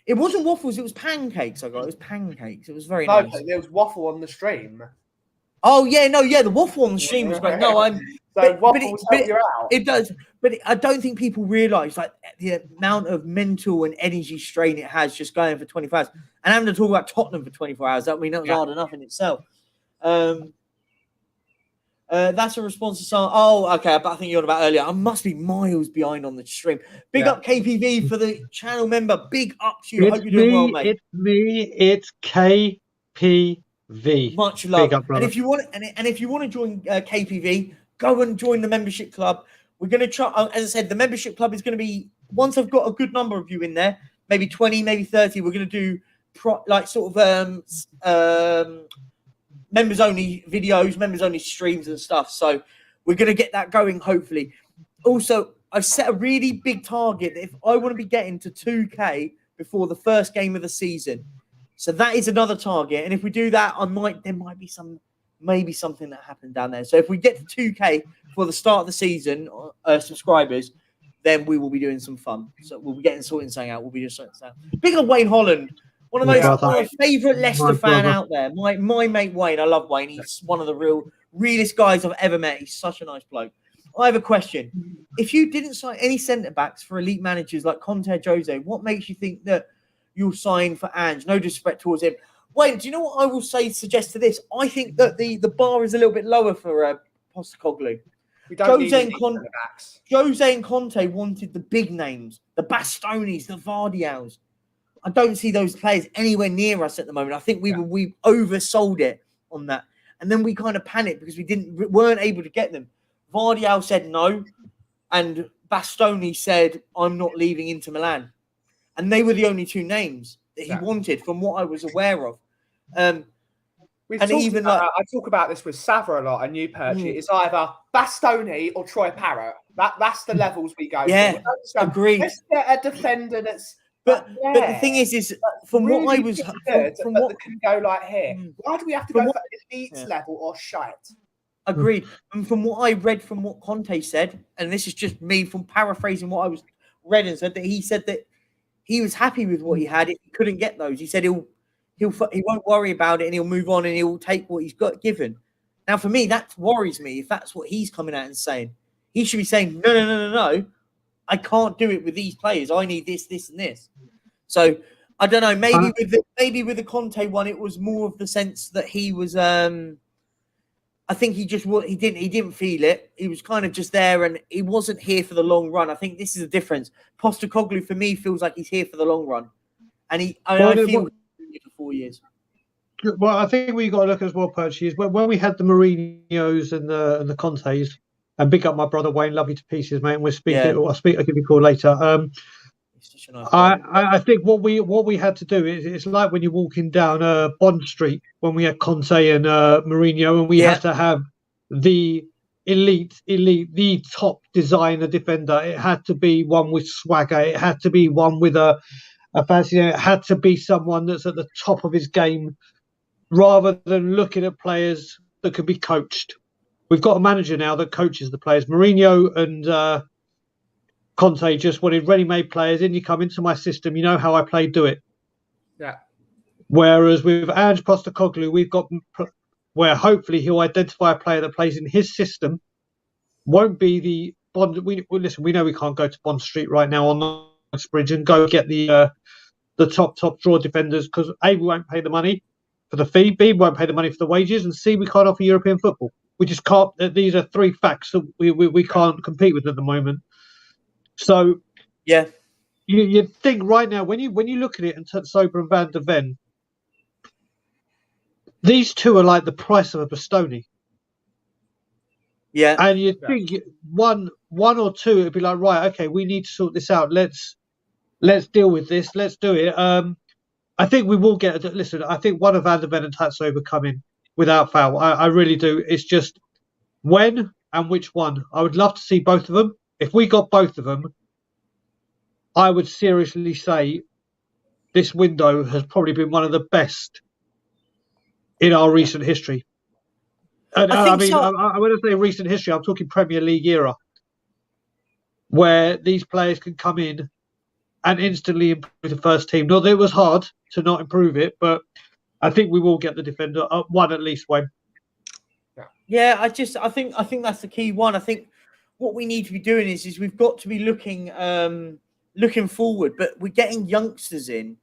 It wasn't waffles, it was pancakes I got. It was pancakes. It was very nice. No, there was waffle on the stream. Oh, the waffle on the stream was great. No, waffles help you out. It does. But I don't think people realise like the amount of mental and energy strain it has just going for 24 hours. And having to talk about Tottenham for 24 hours, that was hard enough in itself. That's a response to some. Oh, okay. But I think you're on about earlier. I must be miles behind on the stream. Big up KPV for the channel member. Big up to you. Hope you're doing well, mate. It's me. It's KPV. Much love. Up, and if you want, and if you want to join KPV, go and join the membership club. We're going to try. As I said, the membership club is going to be once I've got a good number of you in there, maybe 20, maybe 30. We're going to do members only videos, members only streams and stuff. So we're going to get that going, hopefully. Also, I've set a really big target that if I want to be getting to 2K before the first game of the season. So that is another target. And if we do that, there might be maybe something that happened down there. So if we get to 2K for the start of the season, subscribers, then we will be doing some fun. So we'll be sorting something out. We'll be just sorting something out. Big up Wayne Holland. One of my favourite Leicester fan out there. My mate Wayne. I love Wayne. He's one of the realest guys I've ever met. He's such a nice bloke. I have a question. If you didn't sign any centre-backs for elite managers like Conte, Jose, what makes you think that you'll sign for Ange? No disrespect towards him. Wayne, do you know what I will suggest to this? I think that the bar is a little bit lower for Postecoglou. Jose and Conte wanted the big names, the Bastonis, the Vardials. I don't see those players anywhere near us at the moment. I think we oversold it on that, and then we kind of panicked because we weren't able to get them. Vardial said no, and Bastoni said I'm not leaving Inter Milan, and they were the only two names that he wanted, from what I was aware of. I talk about this with Sava a lot and you, Perchy. It's either Bastoni or Troy Parrott. That's the levels we go. Yeah, agreed. Let's get a defender that's. But the thing is from really what I was from what can go like here. Why do we have to go for elite level or shite? Agreed. And from what I read, from what Conte said, and this is just me from paraphrasing what I was read and said, that he said that he was happy with what he had if he couldn't get those. He said he won't worry about it and he'll move on and he'll take what he's got given. Now, for me, that worries me. If that's what he's coming out and saying, he should be saying, no. I can't do it with these players. I need this, this, and this. So I don't know. Maybe with the Conte one, it was more of the sense that he was. I think he didn't feel it. He was kind of just there, and he wasn't here for the long run. I think this is a difference. Postecoglou for me feels like he's here for the long run, and I feel he's here for 4 years. Well, I think we got to look as well, Perchy, is when we had the Mourinhos and the Contes. And big up my brother Wayne, love you to pieces, mate. And we'll speak. Yeah. I'll give you a call later. I think what we had to do is it's like when you're walking down Bond Street when we had Conte and Mourinho, and we had to have the elite, the top designer defender. It had to be one with swagger. It had to be one with a fancy. It had to be someone that's at the top of his game, rather than looking at players that can be coached. We've got a manager now that coaches the players. Mourinho and Conte just wanted ready-made players. In you come into my system. You know how I play. Do it. Yeah. Whereas with Ange Postecoglou, we've got where hopefully he'll identify a player that plays in his system. Won't be the Bond. We know we can't go to Bond Street right now on Knightsbridge and go get the top draw defenders because A, we won't pay the money for the fee. B, we won't pay the money for the wages, and C, we can't offer European football. We just can't. These are three facts that we can't compete with at the moment. So, yeah, you think right now when you look at it and Sober and Van der Ven, these two are like the price of a Bastoni. Yeah, and you think one or two, it'd be like, right, okay, we need to sort this out. Let's deal with this. Let's do it. I think we will get. Listen, I think one of Van der Ven and Tatsover come in. Without fail, I really do. It's just when and which one. I would love to see both of them. If we got both of them, I would seriously say this window has probably been one of the best in our recent history. I mean, when I say recent history, I'm talking Premier League era, where these players can come in and instantly improve the first team. Not that it was hard to not improve it, but I think we will get the defender one at least, Wayne. Yeah, I think that's the key one. I think what we need to be doing is we've got to be looking forward, but we're getting youngsters in,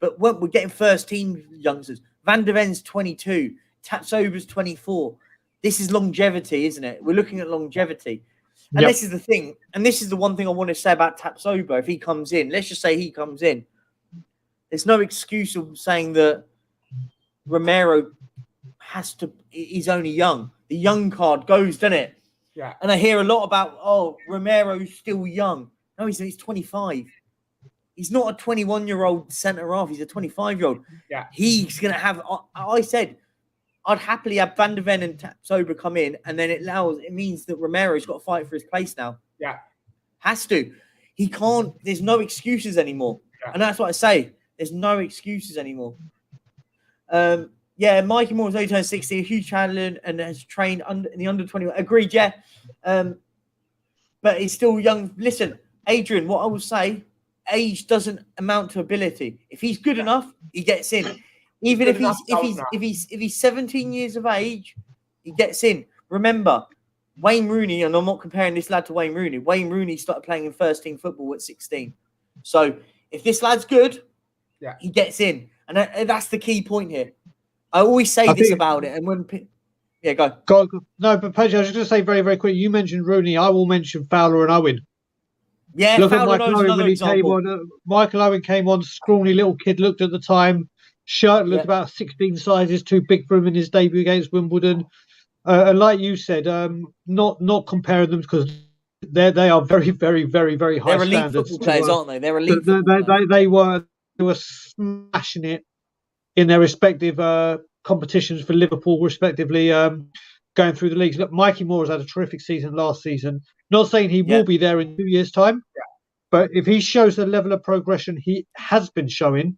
but we're getting first team youngsters. Van der Ven's 22, Tapsoba's 24. This is longevity, isn't it? We're looking at longevity. And this is the thing, and this is the one thing I want to say about Tapsoba. If he comes in, let's just say he comes in, there's no excuse of saying that Romero he's only young. The young card goes, doesn't it? Yeah. And I hear a lot about, Romero's still young. No, he's 25. He's not a 21-year-old centre half. He's a 25-year-old. Yeah. He's going to have, I said, I'd happily have Van der Ven and Tapsoba come in, and then it means that Romero's got to fight for his place now. Yeah. Has to. He can't, there's no excuses anymore. Yeah. And that's what I say. There's no excuses anymore. Mikey Moore's only turned 60, a huge talent, and has trained in the under 21. Agreed, yeah. But he's still young. Listen, Adrian, what I will say, age doesn't amount to ability. If he's good enough, he gets in. Even if he's 17 years of age, he gets in. Remember, Wayne Rooney, and I'm not comparing this lad to Wayne Rooney. Wayne Rooney started playing in first team football at 16. So if this lad's good, he gets in. And that's the key point here. I always say this about it. And when go. No, but Perchy, I was just going to say very, very quick. You mentioned Rooney. I will mention Fowler and Owen. Yeah, look Fowler at Michael Owen when he came on. Michael Owen came on, scrawny little kid, looked at the time. Shirt looked about 16 sizes too big for him in his debut against Wimbledon. And like you said, not comparing them because they are very, very, very, very high standards. They're elite football players, aren't they? They're elite. They were smashing it in their respective competitions for Liverpool, respectively, going through the leagues. Look, Mikey Moore has had a terrific season last season. Not saying he will be there in 2 years' time, but if he shows the level of progression he has been showing,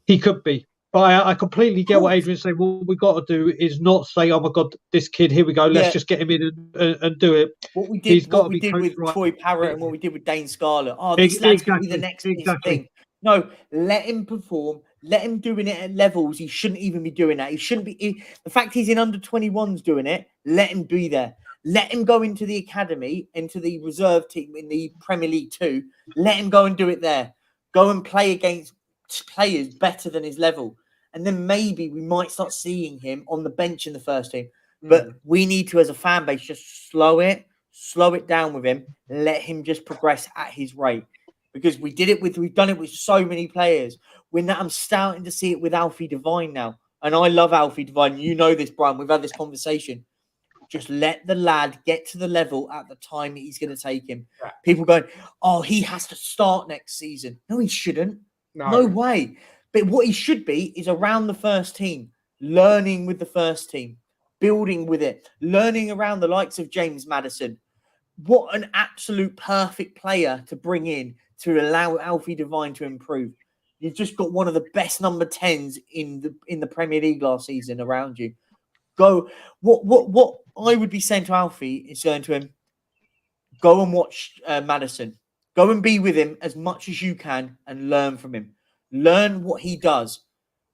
he could be. But I completely get what Adrian's saying. What we've got to do is not say, oh, my God, this kid, here we go. Let's just get him in and do it. What we did with Troy Parrott and what we did with Dane Scarlett. Oh, this lad's going to be the next thing. No, let him perform. Let him doing it at levels he shouldn't even be doing that. He shouldn't be. The fact he's in under 21s doing it, let him be there. Let him go into the academy, into the reserve team in the Premier League 2. Let him go and do it there. Go and play against players better than his level. And then maybe we might start seeing him on the bench in the first team. But we need to, as a fan base, just slow it down with him. Let him just progress at his rate. Because we've done it with so many players. I'm starting to see it with Alfie Devine now. And I love Alfie Devine. You know this, Brian. We've had this conversation. Just let the lad get to the level at the time that he's going to take him. Yeah. People going, oh, he has to start next season. No, he shouldn't. No way. But what he should be is around the first team, learning with the first team, building with it, learning around the likes of James Maddison. What an absolute perfect player to bring in to allow Alfie Devine to improve. You've just got one of the best number 10s in the Premier League last season around you. Go. What I would be saying to Alfie is going to him, go and watch Maddison. Go and be with him as much as you can and learn from him. Learn what he does.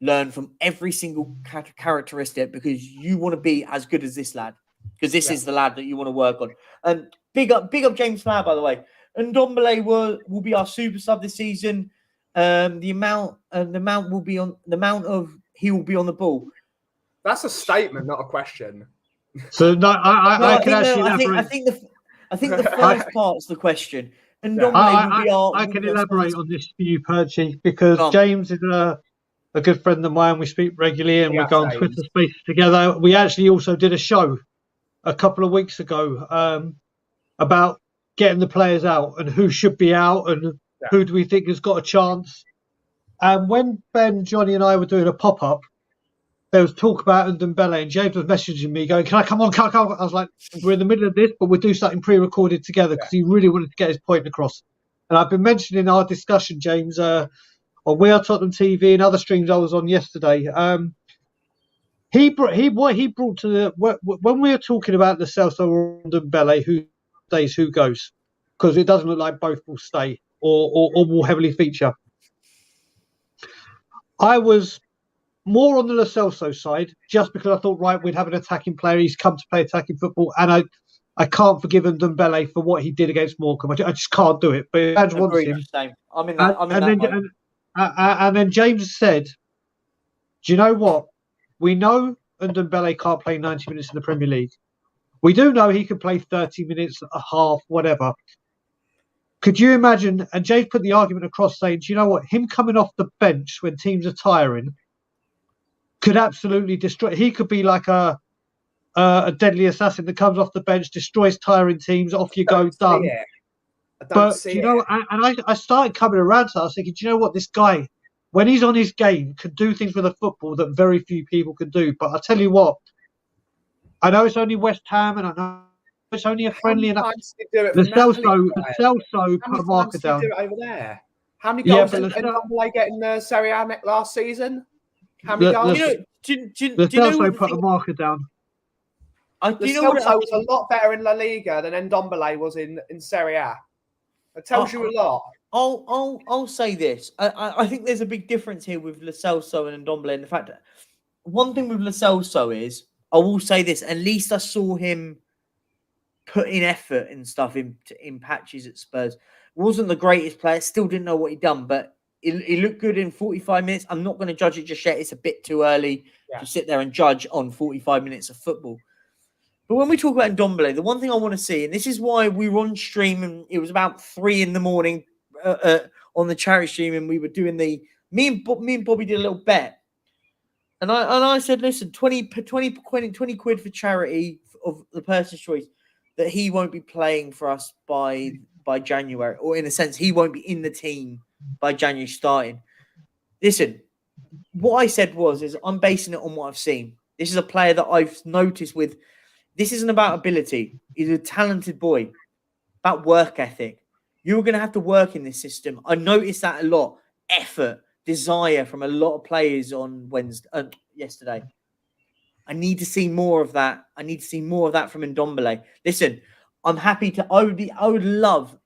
Learn from every single characteristic because you want to be as good as this lad. Because this is the lad that you want to work on. Big up James Flower, by the way. And Ndombele will be our super sub this season. The amount will be on the amount of he will be on the ball. That's a statement, not a question. So no, I can actually elaborate. I think the first part's the question. And I can elaborate on this for you, Perchy, because James is a good friend of mine. We speak regularly and we go on Twitter Spaces together. We actually also did a show a couple of weeks ago about getting the players out and who should be out and who do we think has got a chance. And when Ben, Johnny and I were doing a pop-up, there was talk about Ndombele and James was messaging me going, can I come on? I was like, we're in the middle of this, but we'll do something pre-recorded together because he really wanted to get his point across. And I've been mentioning our discussion, James, on We Are Tottenham TV and other streams I was on yesterday. what he brought to the when we were talking about the Celso and Dembele, who stays, who goes, because it doesn't look like both will stay or will heavily feature. I was more on the Lo Celso side, just because I thought, right, we'd have an attacking player. He's come to play attacking football, and I can't forgive Dembele for what he did against Morecambe. I just can't do it. But Badge wants him. Same. I'm in that. And then James said, "Do you know what? We know Dembele can't play 90 minutes in the Premier League. We do know he can play 30 minutes, a half, whatever. Could you imagine?" And James put the argument across, saying, "Do you know what? Him coming off the bench when teams are tiring could absolutely destroy. He could be like a deadly assassin that comes off the bench, destroys tiring teams. Off you go, done." But you know, and I started coming around to that. I was thinking, do you know what? This guy, when he's on his game, can do things with a football that very few people can do. But I tell you what, I know it's only West Ham, and I know it's only a friendly. And the Celso put a marker down. Do it over there? How many goals did Ndombele get in the Serie A last season? How many goals? The Celso put a marker down. Celso was a lot better in La Liga than Ndombele was in Serie A. It tells you a lot. I'll say this. I think there's a big difference here with Lo Celso and Ndombele, and the fact that one thing with Lo Celso is, I will say this, at least I saw him put in effort and stuff in patches at Spurs. Wasn't the greatest player, still didn't know what he'd done, but he looked good in 45 minutes. I'm not going to judge it just yet. It's a bit too early to sit there and judge on 45 minutes of football. But when we talk about Ndombele, the one thing I want to see, and this is why we were on stream, and it was about 3 a.m. On the charity stream, and we were doing me and Bobby did a little bet, and I said, listen, 20 quid for charity of the person's choice, that he won't be playing for us by January, or in a sense, he won't be in the team by January starting. Listen, what I said is I'm basing it on what I've seen. This is a player that I've noticed with. This isn't about ability. He's a talented boy. About work ethic. You're going to have to work in this system. I noticed that a lot. Effort, desire from a lot of players on yesterday. I need to see more of that. I need to see more of that from Ndombele. Listen, I'm happy to. I would love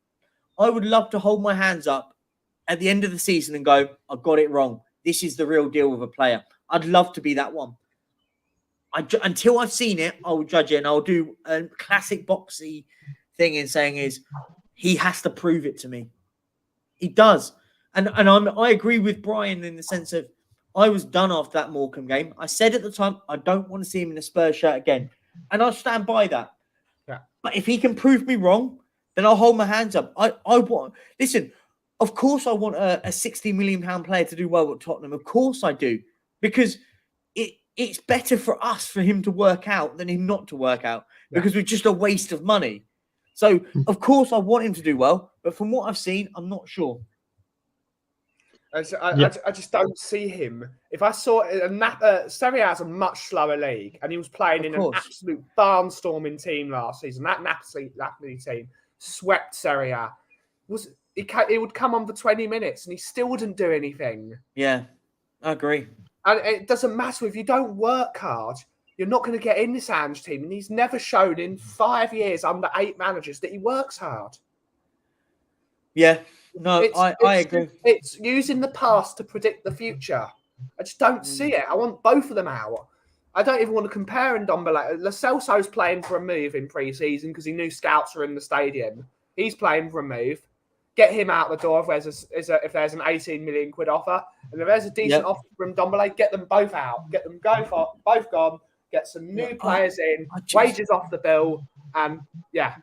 to hold my hands up at the end of the season and go, I got it wrong. This is the real deal with a player. I'd love to be that one. Until I've seen it, I'll judge it, and I'll do a classic boxy thing in saying is he has to prove it to me. He does. And I agree with Brian in the sense of I was done after that Morecambe game. I said at the time, I don't want to see him in a Spurs shirt again. And I'll stand by that. Yeah. But if he can prove me wrong, then I'll hold my hands up. I want, listen, of course I want a £60 million player to do well at Tottenham. Of course I do. Because it's better for us for him to work out than him not to work out, because we're just a waste of money. So, of course, I want him to do well, but from what I've seen, I'm not sure. I just don't see him. If I saw Serie A is a much slower league, and he was playing in an absolute barnstorming team last season. That Napoli team swept Serie A. It would come on for 20 minutes, and he still wouldn't do anything. Yeah, I agree. And it doesn't matter if you don't work hard, you're not going to get in this Ange team. And he's never shown in 5 years under 8 managers that he works hard. Yeah, no, I agree. It's using the past to predict the future. I just don't see it. I want both of them out. I don't even want to compare Ndombele. Lo Celso's playing for a move in pre-season because he knew scouts were in the stadium. He's playing for a move. Get him out the door if there's an 18 million quid offer. And if there's a decent offer from Ndombele, get them both out. Get them both gone. Get some new players in. Wages off the bill. And yeah.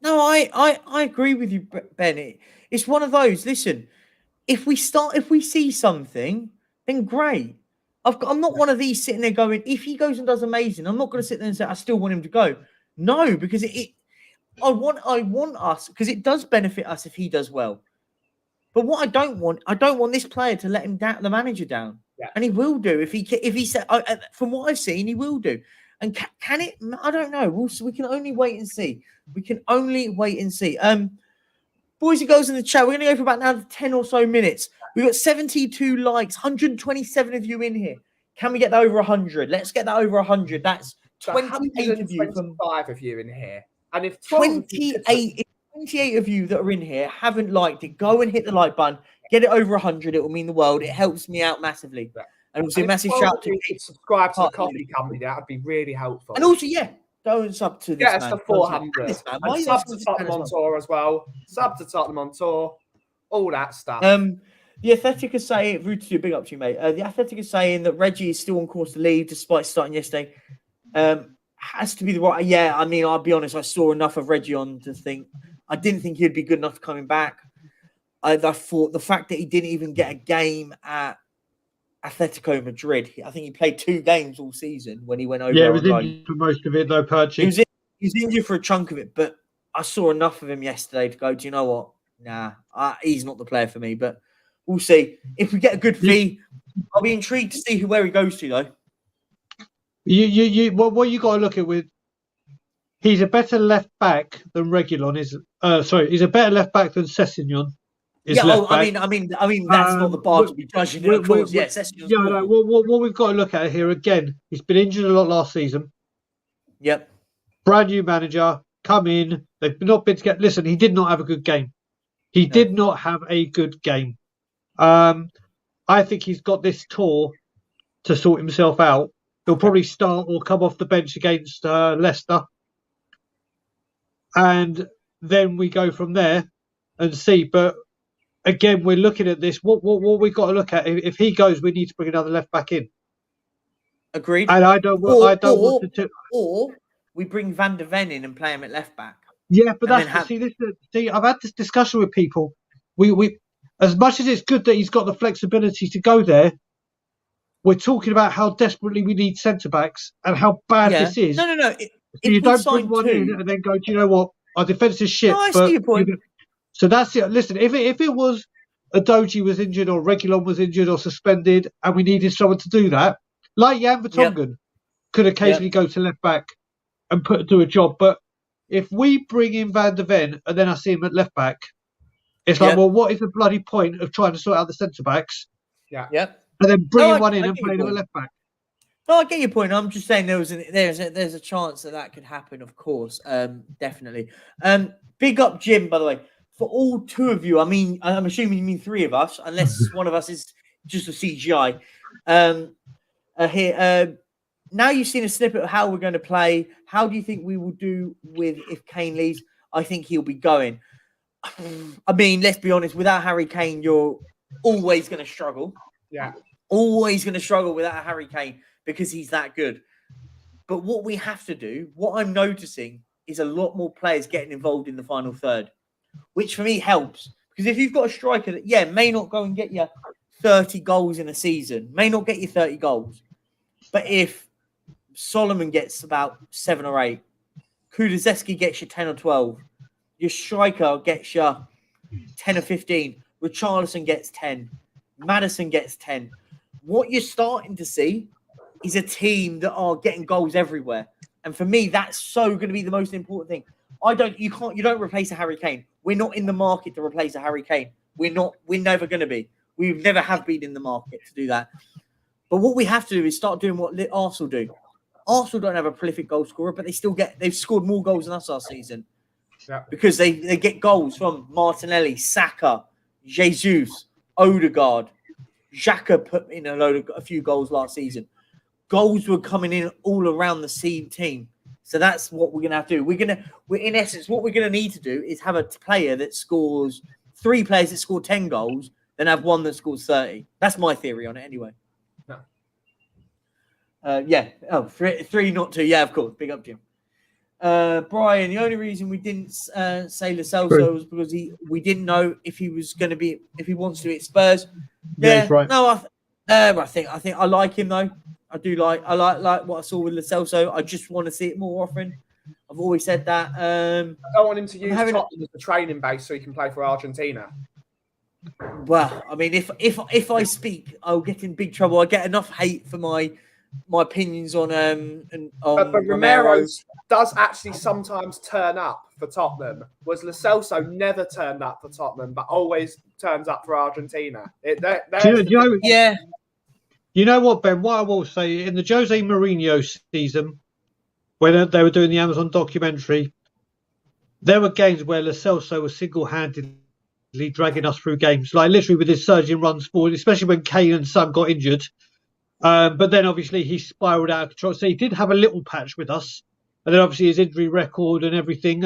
No, I agree with you, Ben. It's one of those. Listen, if we see something, then great. I'm not one of these sitting there going, if he goes and does amazing, I'm not going to sit there and say I still want him to go. No, because I want us, because it does benefit us if he does well. But what I don't want this player to let him down, the manager down. Yeah. And he will do if he said, from what I've seen, he will do. And can it? I don't know. We can only wait and see. Boys and girls in the chat, we're going to go for about now 10 or so minutes. We've got 72 likes, 127 of you in here. Can we get that over 100? Let's get that over 100. That's 28 of you from 5 of you in here. And if 28 of you that are in here haven't liked it, go and hit the like button. Get it over 100. It will mean the world. It helps me out massively. Yeah. And also, massive shout out to subscribe to the coffee company. That would be really helpful. And also, go and sub to this. Get us to 400. And sub to Tottenham on tour as well. Sub to Tottenham on tour. All that stuff. The Athletic is saying, rude to you, big up to you, mate. The Athletic is saying that Reggie is still on course to leave despite starting yesterday. Has to be the right. Yeah, I mean, I'll be honest. I saw enough of Reggie on to think I didn't think he'd be good enough coming back. I thought the fact that he didn't even get a game at Atletico Madrid. I think he played 2 games all season when he went over. Yeah, he was injured for most of it, though, Perchy. He was injured for a chunk of it, but I saw enough of him yesterday to go, do you know what? Nah, he's not the player for me, but we'll see. If we get a good fee, I'll be intrigued to see where he goes to, though. What you got to look at with, he's a better left back than Reguilon is. He's a better left back than Sessegnon. I mean, that's not the bar to be judging it, of course. What we've got to look at here again, he's been injured a lot last season. Yep. Brand new manager, come in. They've not been together. Listen, he did not have a good game. He did not have a good game. I think he's got this tour to sort himself out. He'll probably start or come off the bench against Leicester. And then we go from there and see. But again, we're looking at this. What we've got to look at, if he goes, we need to bring another left back in. Agreed. And I don't want to. Or we bring Van der Ven in and play him at left back. Yeah, but I've had this discussion with people. We as much as it's good that he's got the flexibility to go there, we're talking about how desperately we need centre backs and how bad this is. No. You don't bring one in and then go, do you know what? Our defence is shit. No, I see your point. So that's it. Listen, if it was Adoji was injured or Reguilon was injured or suspended and we needed someone to do that, like Jan Vertonghen could occasionally go to left back and do a job. But if we bring in Van der Ven and then I see him at left back, it's like, well, what is the bloody point of trying to sort out the centre backs? Yeah. And then bringing one in and playing him at left back. No, I get your point. I'm just saying there's a chance that could happen, of course. Definitely. Big up Jim, by the way. For all 2 of you, I mean, I'm assuming you mean 3 of us, unless one of us is just a CGI. Now you've seen a snippet of how we're going to play. How do you think we will do with if Kane leaves? I think he'll be going. I mean, let's be honest. Without Harry Kane, you're always going to struggle. Yeah. Always going to struggle without Harry Kane because he's that good. But what we have to do, what I'm noticing, is a lot more players getting involved in the final third, which for me helps. Because if you've got a striker that, may not go and get you 30 goals in a season, may not get you 30 goals, but if Solomon gets about 7 or 8, Kulusevski gets you 10 or 12, your striker gets you 10 or 15, Richarlison gets 10, Maddison gets 10. What you're starting to see is a team that are getting goals everywhere. And for me, that's so going to be the most important thing. You don't replace a Harry Kane. We're not in the market to replace a Harry Kane. We're never going to be. We never have been in the market to do that. But what we have to do is start doing what Arsenal do. Arsenal don't have a prolific goal scorer, but they've scored more goals than us last season. Yeah. Because they get goals from Martinelli, Saka, Jesus, Odegaard. Xhaka put in a few goals last season. Goals were coming in all around the team. So that's what we're going to have to do. In essence, what we're going to need to do is have a player that scores 3 players that score 10 goals, then have 1 that scores 30. That's my theory on it anyway. No. 3, not 2. Yeah, of course. Big up, Jim. Brian, the only reason we didn't say Lo Celso was because we didn't know if he was going to be, if he wants to be at Spurs. Yeah, right. No, I think I like him though. I like what I saw with Lo Celso. I just want to see it more often. I've always said that. I don't want him to use Tottenham as a training base so he can play for Argentina. Well, I mean, if I speak, I'll get in big trouble. I get enough hate for my opinions on but Romero does actually sometimes turn up for Tottenham. Was Lo Celso never turned up for Tottenham, but always turns up for Argentina. You know what, Ben? What I will say, in the Jose Mourinho season, when they were doing the Amazon documentary, there were games where Lo Celso was single-handedly dragging us through games, like literally with his surging runs forward, especially when Kane and Son got injured. But then obviously he spiraled out of control. So he did have a little patch with us. And then obviously his injury record and everything.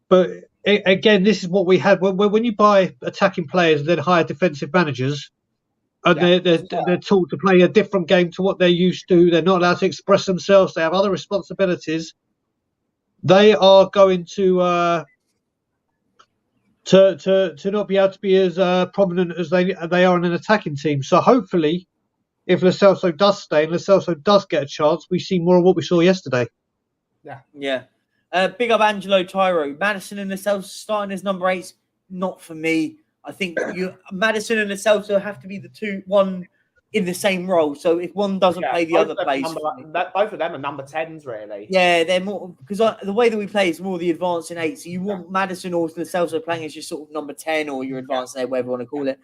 But again, this is what we had. When you buy attacking players and then hire defensive managers, and they're taught to play a different game to what they're used to, they're not allowed to express themselves, they have other responsibilities, they are going to not be able to be as prominent as they are in an attacking team. So hopefully, if Lo Celso does stay and Lo Celso does get a chance, we see more of what we saw yesterday. Yeah. Big up Angelo Tyro. Maddison and Lo Celso starting as number 8s, not for me. I think Maddison and Lo Celso have to be one in the same role. So if one doesn't play, the other plays. Both of them are number 10s, really. Yeah, they're more because the way that we play is more the advancing 8. So you want Maddison or Lo Celso playing as your sort of number 10 or your advanced 8, whatever you want to call it.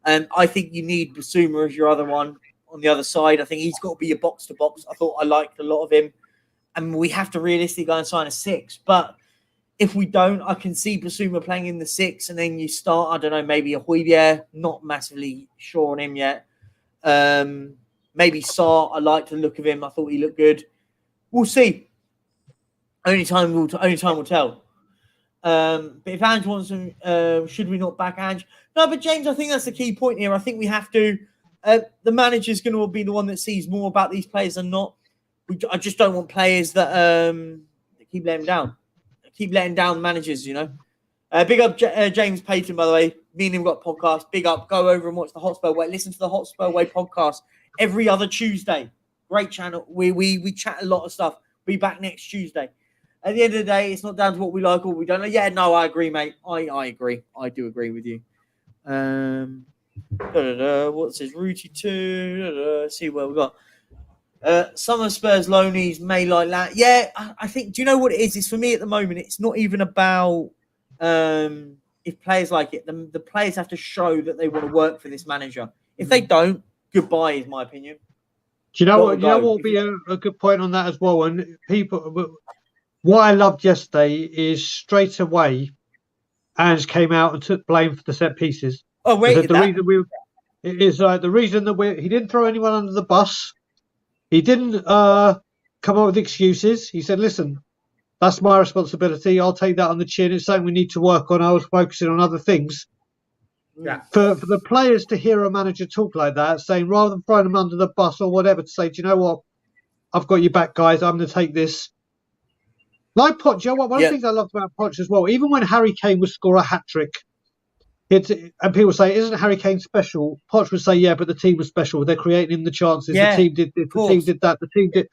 I think you need Basuma as your other one on the other side. I think he's got to be a box to box. I thought I liked a lot of him, and we have to realistically go and sign a 6. But if we don't, I can see Basuma playing in the 6, and then you start, I don't know, maybe a Højbjerg. Not massively sure on him yet. Maybe Sarr. I like the look of him. I thought he looked good. We'll see. Only time will tell. But if Ange wants him, should we not back Ange? No, but James, I think that's the key point here. I think we have to. The manager's going to be the one that sees more about these players than not. I just don't want players that keep letting down. Keep letting down managers, you know. Big up James Payton, by the way. Me and him got a podcast. Big up. Go over and watch the Hotspur Way. Listen to the Hotspur Way podcast every other Tuesday. Great channel. We chat a lot of stuff. Be back next Tuesday. At the end of the day, it's not down to what we like or what we don't like. Yeah, no, I agree, mate. I agree. I do agree with you. What's his Rooty 2? Let's see where we got. Some of Spurs loanies may like that. Yeah, I think. Do you know what it is? It's for me at the moment. It's not even about if players like it. The players have to show that they want to work for this manager. If they don't, goodbye is my opinion. Do you know what? You know what would be a good point on that as well. And people, what I loved yesterday is straight away, Ange came out and took blame for the set pieces. Oh, wait, the reason that he didn't throw anyone under the bus. He didn't come up with excuses. He said, listen, that's my responsibility. I'll take that on the chin. It's something we need to work on. I was focusing on other things. Yeah. For the players to hear a manager talk like that, saying rather than throwing them under the bus or whatever, to say, do you know what? I've got your back, guys. I'm going to take this. Like Poch, you know what? One of the things I loved about Poch as well, even when Harry Kane would score a hat-trick, and people say, isn't Harry Kane special? Poch would say, yeah, but the team was special. They're creating him the chances. Yeah, the team did this, the team did that, the team did.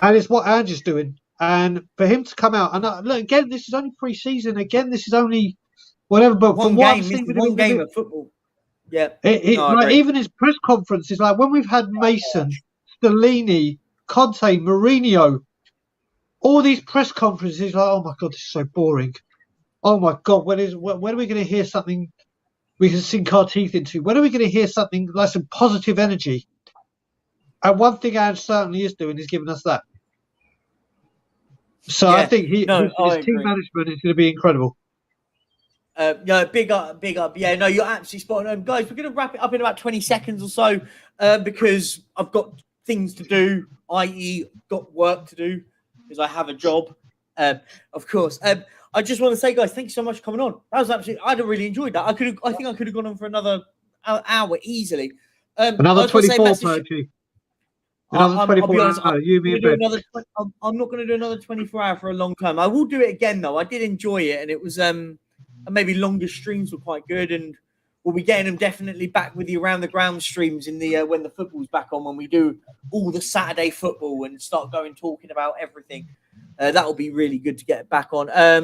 And it's what Ange is doing. And for him to come out, and look, again, this is only pre-season. Again, this is only whatever. But one from what game, I've seen one game of football. Yeah. Like even his press conferences, like when we've had Mason, Stellini, Conte, Mourinho, all these press conferences, like, oh my God, this is so boring. Oh my God, when are we going to hear something we can sink our teeth into? When are we going to hear something like some positive energy? And one thing Ange certainly is doing is giving us that. So I think his team management is going to be incredible. Big up. Yeah, no, you're absolutely spot on. Guys, we're going to wrap it up in about 20 seconds or so because I've got things to do, i.e. got work to do because I have a job, of course. I just want to say, guys, thanks so much for coming on. That was absolutely, I'd have really enjoyed that. I think I could have gone on for another hour easily. Another 24, Perchy. Another 24 hours. I'm not going to do another 24 hour for a long time. I will do it again, though. I did enjoy it, and it was maybe longer streams were quite good, and we'll be getting them definitely back with the around the ground streams in the when the football's back on, when we do all the Saturday football and start talking about everything. That will be really good to get back on. I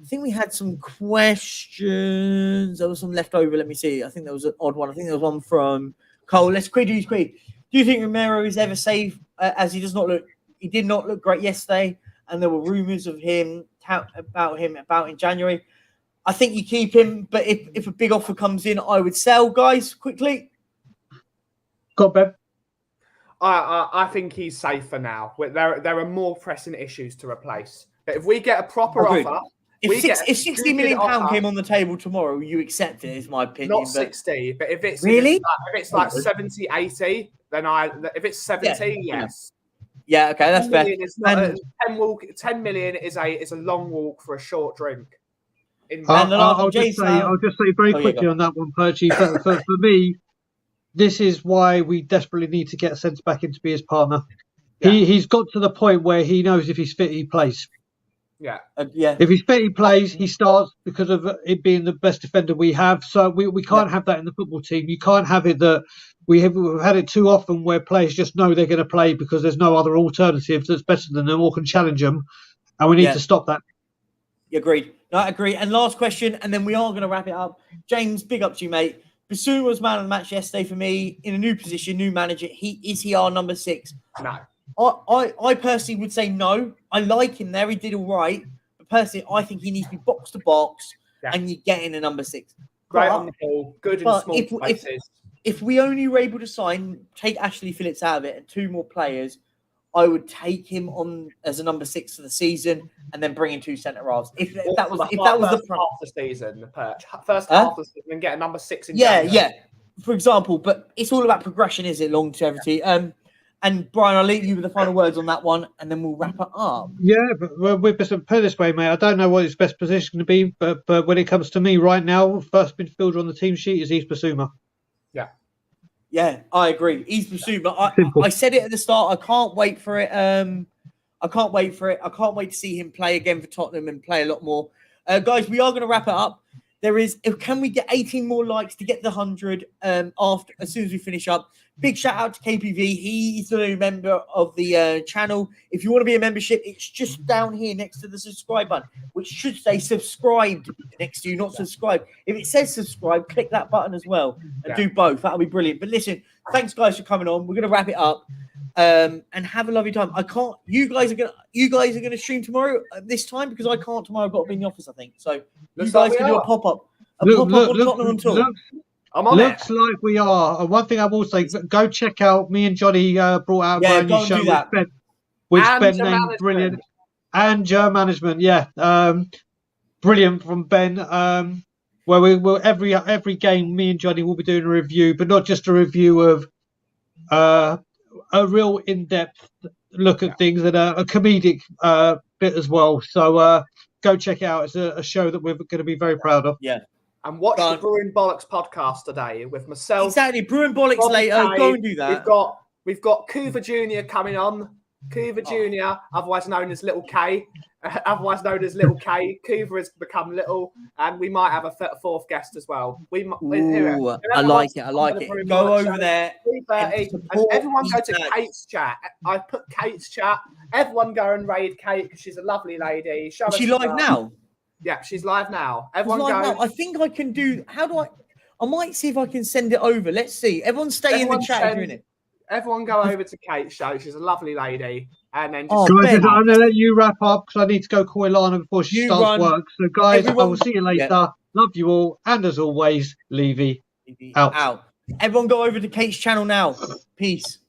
think we had some questions. There was some left over. Let me see. I think there was an odd one. I think there was one from Cole. Let's quick. Do you think Romero is ever safe? As he did not look great yesterday, and there were rumours of him about in January. I think you keep him, but if a big offer comes in, I would sell. Guys, quickly. Go on, Ben. I think he's safer now. There are more pressing issues to replace. But if we get a proper offer, if 60 million pound came on the table tomorrow, you accept it, is my opinion. Not 60, but if it's really, if it's like 70, 80, then if it's 70, yes. Yeah, okay, that's fair. And 10 million is a long walk for a short drink. I'll just say very quickly on that one, Perchy. For me, this is why we desperately need to get a centre back in to be his partner. Yeah. He's got to the point where he knows if he's fit, he plays. Yeah. If he's fit, he plays. He starts because of it being the best defender we have. So we can't have that in the football team. You can't have it that we've had it too often where players just know they're going to play because there's no other alternative that's better than them or can challenge them. And we need to stop that. Agreed. No, I agree. And last question, and then we are going to wrap it up. James, big up to you, mate. Basuma was man of the match yesterday for me in a new position, new manager. Is he our number 6? No. I personally would say no. I like him there. He did all right. But personally, I think he needs to be box to box and you get in a number 6. Great on the ball, good in small places. If we only were able to take Ashley Phillips out of it and 2 more players, I would take him on as a number 6 for the season and then bring in 2 centre halves. If that was the half of the season, the Perch. First half of the season and get a number 6 in. Yeah. For example, but it's all about progression, is it? Longevity. Yeah. And Brian, I'll leave you with the final words on that one, and then we'll wrap it up. Yeah, but we're put it this way, mate. I don't know what his best position to be, but when it comes to me right now, first midfielder on the team sheet is East Basuma. Yeah, I agree. East Basuma. I said it at the start. I can't wait for it. I can't wait to see him play again for Tottenham and play a lot more. Guys, we are going to wrap it up. Can we get 18 more likes to get the 100 as soon as we finish up? Big shout out to KPV. He's the new member of the channel. If you want to be a membership, it's just down here next to the subscribe button, which should say subscribed next to you, not subscribe. If it says subscribe, click that button as well and do both. That'll be brilliant. But listen, thanks guys for coming on. We're going to wrap it up and have a lovely time. You guys are going to stream tomorrow at this time because I can't tomorrow. I've got to be in the office, I think. So you guys can do a pop-up. On Tottenham on tour. Looks like we are. And one thing I will say, go check out. Me and Johnny brought out a brand new show with Ben named Brilliant and Joe Management. Yeah, brilliant from Ben. Where we will every game, me and Johnny will be doing a review, but not just a review of a real in-depth look at things and a comedic bit as well. So go check it out. It's a show that we're going to be very proud of. Yeah. And watch the Brewing Bollocks podcast today with myself. Exactly, Brewing Bollocks later. Go and do that. We've got Coover Jr. coming on. Coover Jr., otherwise known as Little K. Coover has become Little, and we might have a 4th guest as well. I like it. Go over there. And everyone go to Kate's chat. I put Kate's chat. Everyone go and raid Kate because she's a lovely lady. Is she live now? Yeah, she's live now. Everyone go. I think I can do. How do I? I might see if I can send it over. Let's see. Everyone stay in the chat during it. Everyone go over to Kate's show. She's a lovely lady. And then guys, I'm going to let you wrap up because I need to go call Ilana before she starts work. So guys, I will see you later. Yeah. Love you all. And as always, Levy out. Everyone go over to Kate's channel now. Peace.